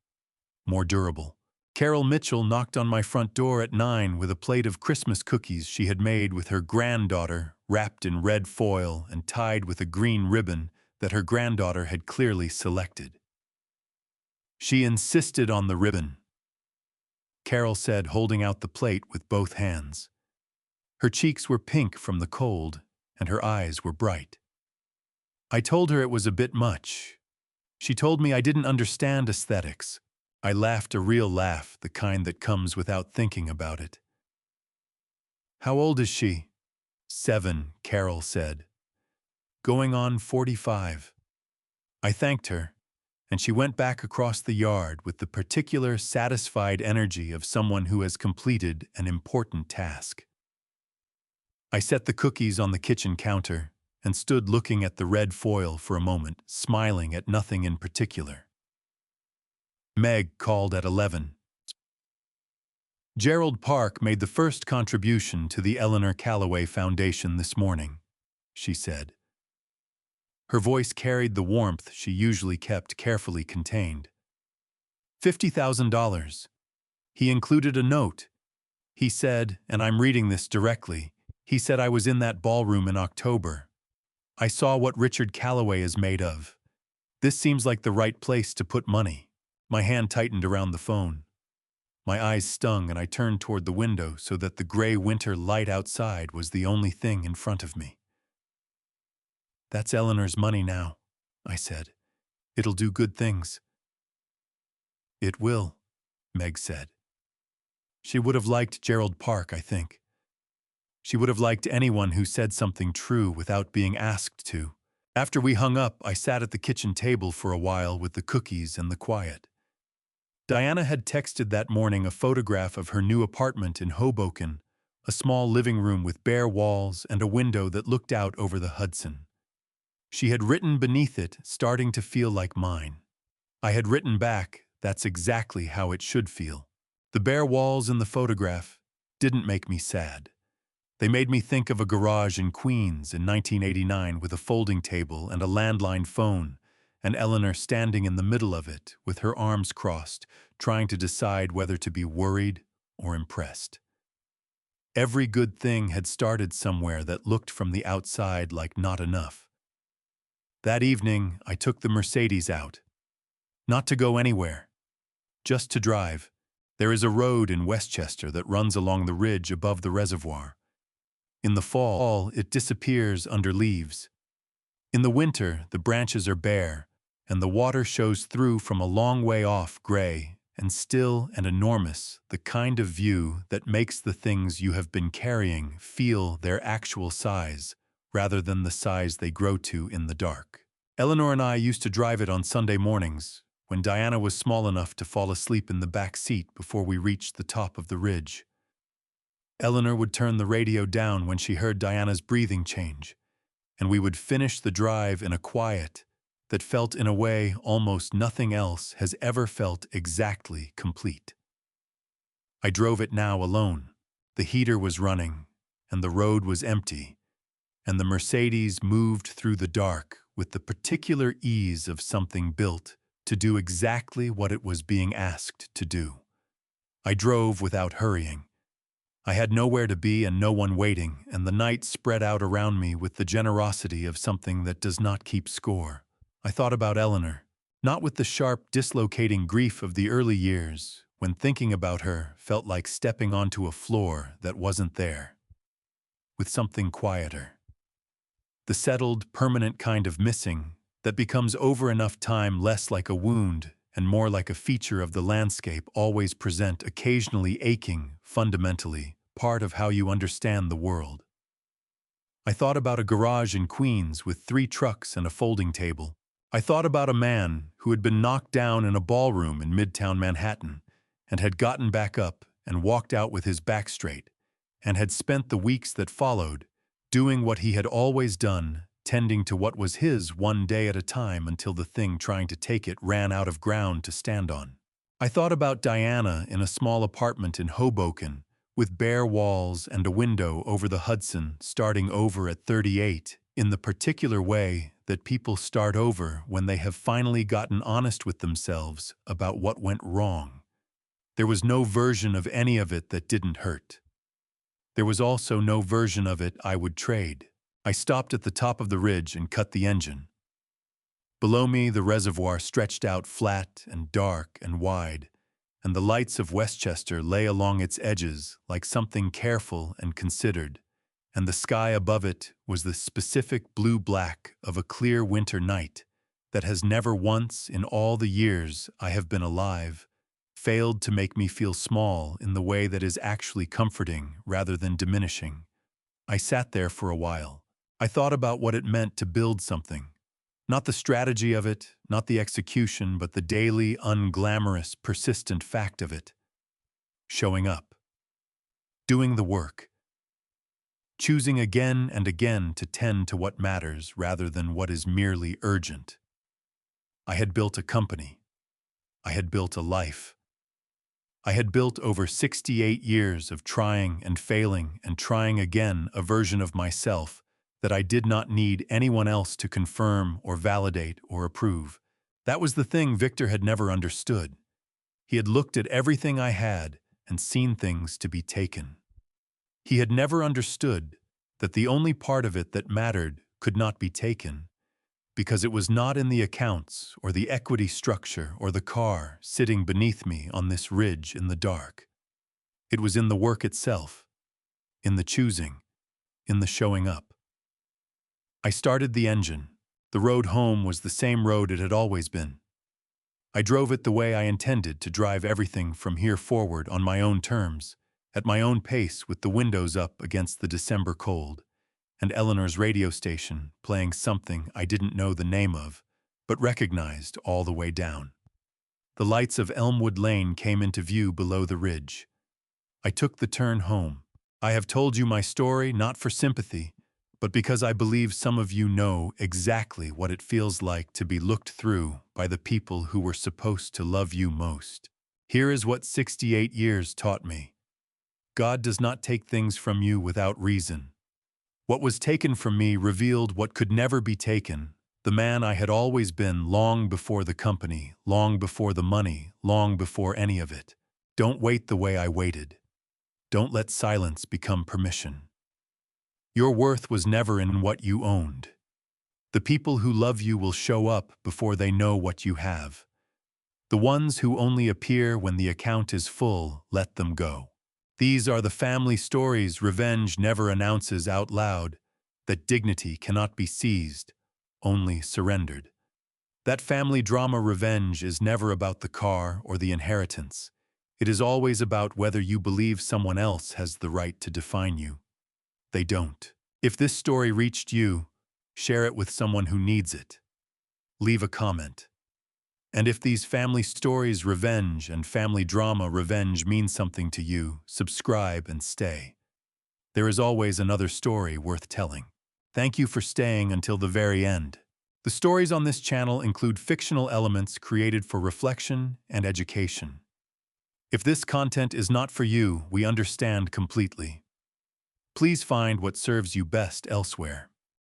more durable. Carol Mitchell knocked on my front door at 9 with a plate of Christmas cookies she had made with her granddaughter, wrapped in red foil and tied with a green ribbon that her granddaughter had clearly selected. She insisted on the ribbon, Carol said, holding out the plate with both hands. Her cheeks were pink from the cold, and her eyes were bright. I told her it was a bit much. She told me I didn't understand aesthetics. I laughed, a real laugh, the kind that comes without thinking about it. How old is she? 7, Carol said. Going on 45. I thanked her, and she went back across the yard with the particular satisfied energy of someone who has completed an important task. I set the cookies on the kitchen counter and stood looking at the red foil for a moment, smiling at nothing in particular. Meg called at 11. Gerald Park made the first contribution to the Eleanor Calloway Foundation this morning, she said. Her voice carried the warmth she usually kept carefully contained. $50,000. He included a note. He said, and I'm reading this directly, he said I was in that ballroom in October. I saw what Richard Calloway is made of. This seems like the right place to put money. My hand tightened around the phone. My eyes stung and I turned toward the window so that the gray winter light outside was the only thing in front of me. That's Eleanor's money now, I said. It'll do good things. It will, Meg said. She would have liked Gerald Park, I think. She would have liked anyone who said something true without being asked to. After we hung up, I sat at the kitchen table for a while with the cookies and the quiet. Diana had texted that morning a photograph of her new apartment in Hoboken, a small living room with bare walls and a window that looked out over the Hudson. She had written beneath it, starting to feel like mine. I had written back, that's exactly how it should feel. The bare walls in the photograph didn't make me sad. They made me think of a garage in Queens in 1989 with a folding table and a landline phone, and Eleanor standing in the middle of it with her arms crossed, trying to decide whether to be worried or impressed. Every good thing had started somewhere that looked from the outside like not enough. That evening, I took the Mercedes out. Not to go anywhere, just to drive. There is a road in Westchester that runs along the ridge above the reservoir. In the fall, it disappears under leaves. In the winter, the branches are bare, and the water shows through from a long way off, gray and still and enormous, the kind of view that makes the things you have been carrying feel their actual size, rather than the size they grow to in the dark. Eleanor and I used to drive it on Sunday mornings, when Diana was small enough to fall asleep in the back seat before we reached the top of the ridge. Eleanor would turn the radio down when she heard Diana's breathing change, and we would finish the drive in a quiet that felt in a way almost nothing else has ever felt exactly complete. I drove it now alone. The heater was running, and the road was empty, and the Mercedes moved through the dark with the particular ease of something built to do exactly what it was being asked to do. I drove without hurrying. I had nowhere to be and no one waiting, and the night spread out around me with the generosity of something that does not keep score. I thought about Eleanor, not with the sharp, dislocating grief of the early years, when thinking about her felt like stepping onto a floor that wasn't there, with something quieter. The settled, permanent kind of missing that becomes over enough time less like a wound and more like a feature of the landscape, always present, occasionally aching, fundamentally, part of how you understand the world. I thought about a garage in Queens with 3 trucks and a folding table. I thought about a man who had been knocked down in a ballroom in Midtown Manhattan and had gotten back up and walked out with his back straight, and had spent the weeks that followed doing what he had always done, tending to what was his one day at a time until the thing trying to take it ran out of ground to stand on. I thought about Diana in a small apartment in Hoboken with bare walls and a window over the Hudson, starting over at 38 in the particular way that people start over when they have finally gotten honest with themselves about what went wrong. There was no version of any of it that didn't hurt. There was also no version of it I would trade. I stopped at the top of the ridge and cut the engine. Below me, the reservoir stretched out flat and dark and wide, and the lights of Westchester lay along its edges like something careful and considered, and the sky above it was the specific blue-black of a clear winter night that has never once in all the years I have been alive failed to make me feel small in the way that is actually comforting rather than diminishing. I sat there for a while. I thought about what it meant to build something. Not the strategy of it, not the execution, but the daily, unglamorous, persistent fact of it. Showing up. Doing the work. Choosing again and again to tend to what matters rather than what is merely urgent. I had built a company. I had built a life. I had built over 68 years of trying and failing and trying again a version of myself that I did not need anyone else to confirm or validate or approve. That was the thing Victor had never understood. He had looked at everything I had and seen things to be taken. He had never understood that the only part of it that mattered could not be taken, because it was not in the accounts or the equity structure or the car sitting beneath me on this ridge in the dark. It was in the work itself, in the choosing, in the showing up. I started the engine. The road home was the same road it had always been. I drove it the way I intended to drive everything from here forward on my own terms, at my own pace with the windows up against the December cold, and Eleanor's radio station playing something I didn't know the name of, but recognized all the way down. The lights of Elmwood Lane came into view below the ridge. I took the turn home. I have told you my story not for sympathy, but because I believe some of you know exactly what it feels like to be looked through by the people who were supposed to love you most. Here is what 68 years taught me. God does not take things from you without reason. What was taken from me revealed what could never be taken, the man I had always been long before the company, long before the money, long before any of it. Don't wait the way I waited. Don't let silence become permission. Your worth was never in what you owned. The people who love you will show up before they know what you have. The ones who only appear when the account is full, let them go. These are the family stories revenge never announces out loud, that dignity cannot be seized, only surrendered. That family drama revenge is never about the car or the inheritance. It is always about whether you believe someone else has the right to define you. They don't. If this story reached you, share it with someone who needs it. Leave a comment. And if these family stories revenge and family drama revenge mean something to you, subscribe and stay. There is always another story worth telling. Thank you for staying until the very end. The stories on this channel include fictional elements created for reflection and education. If this content is not for you, we understand completely. Please find what serves you best elsewhere.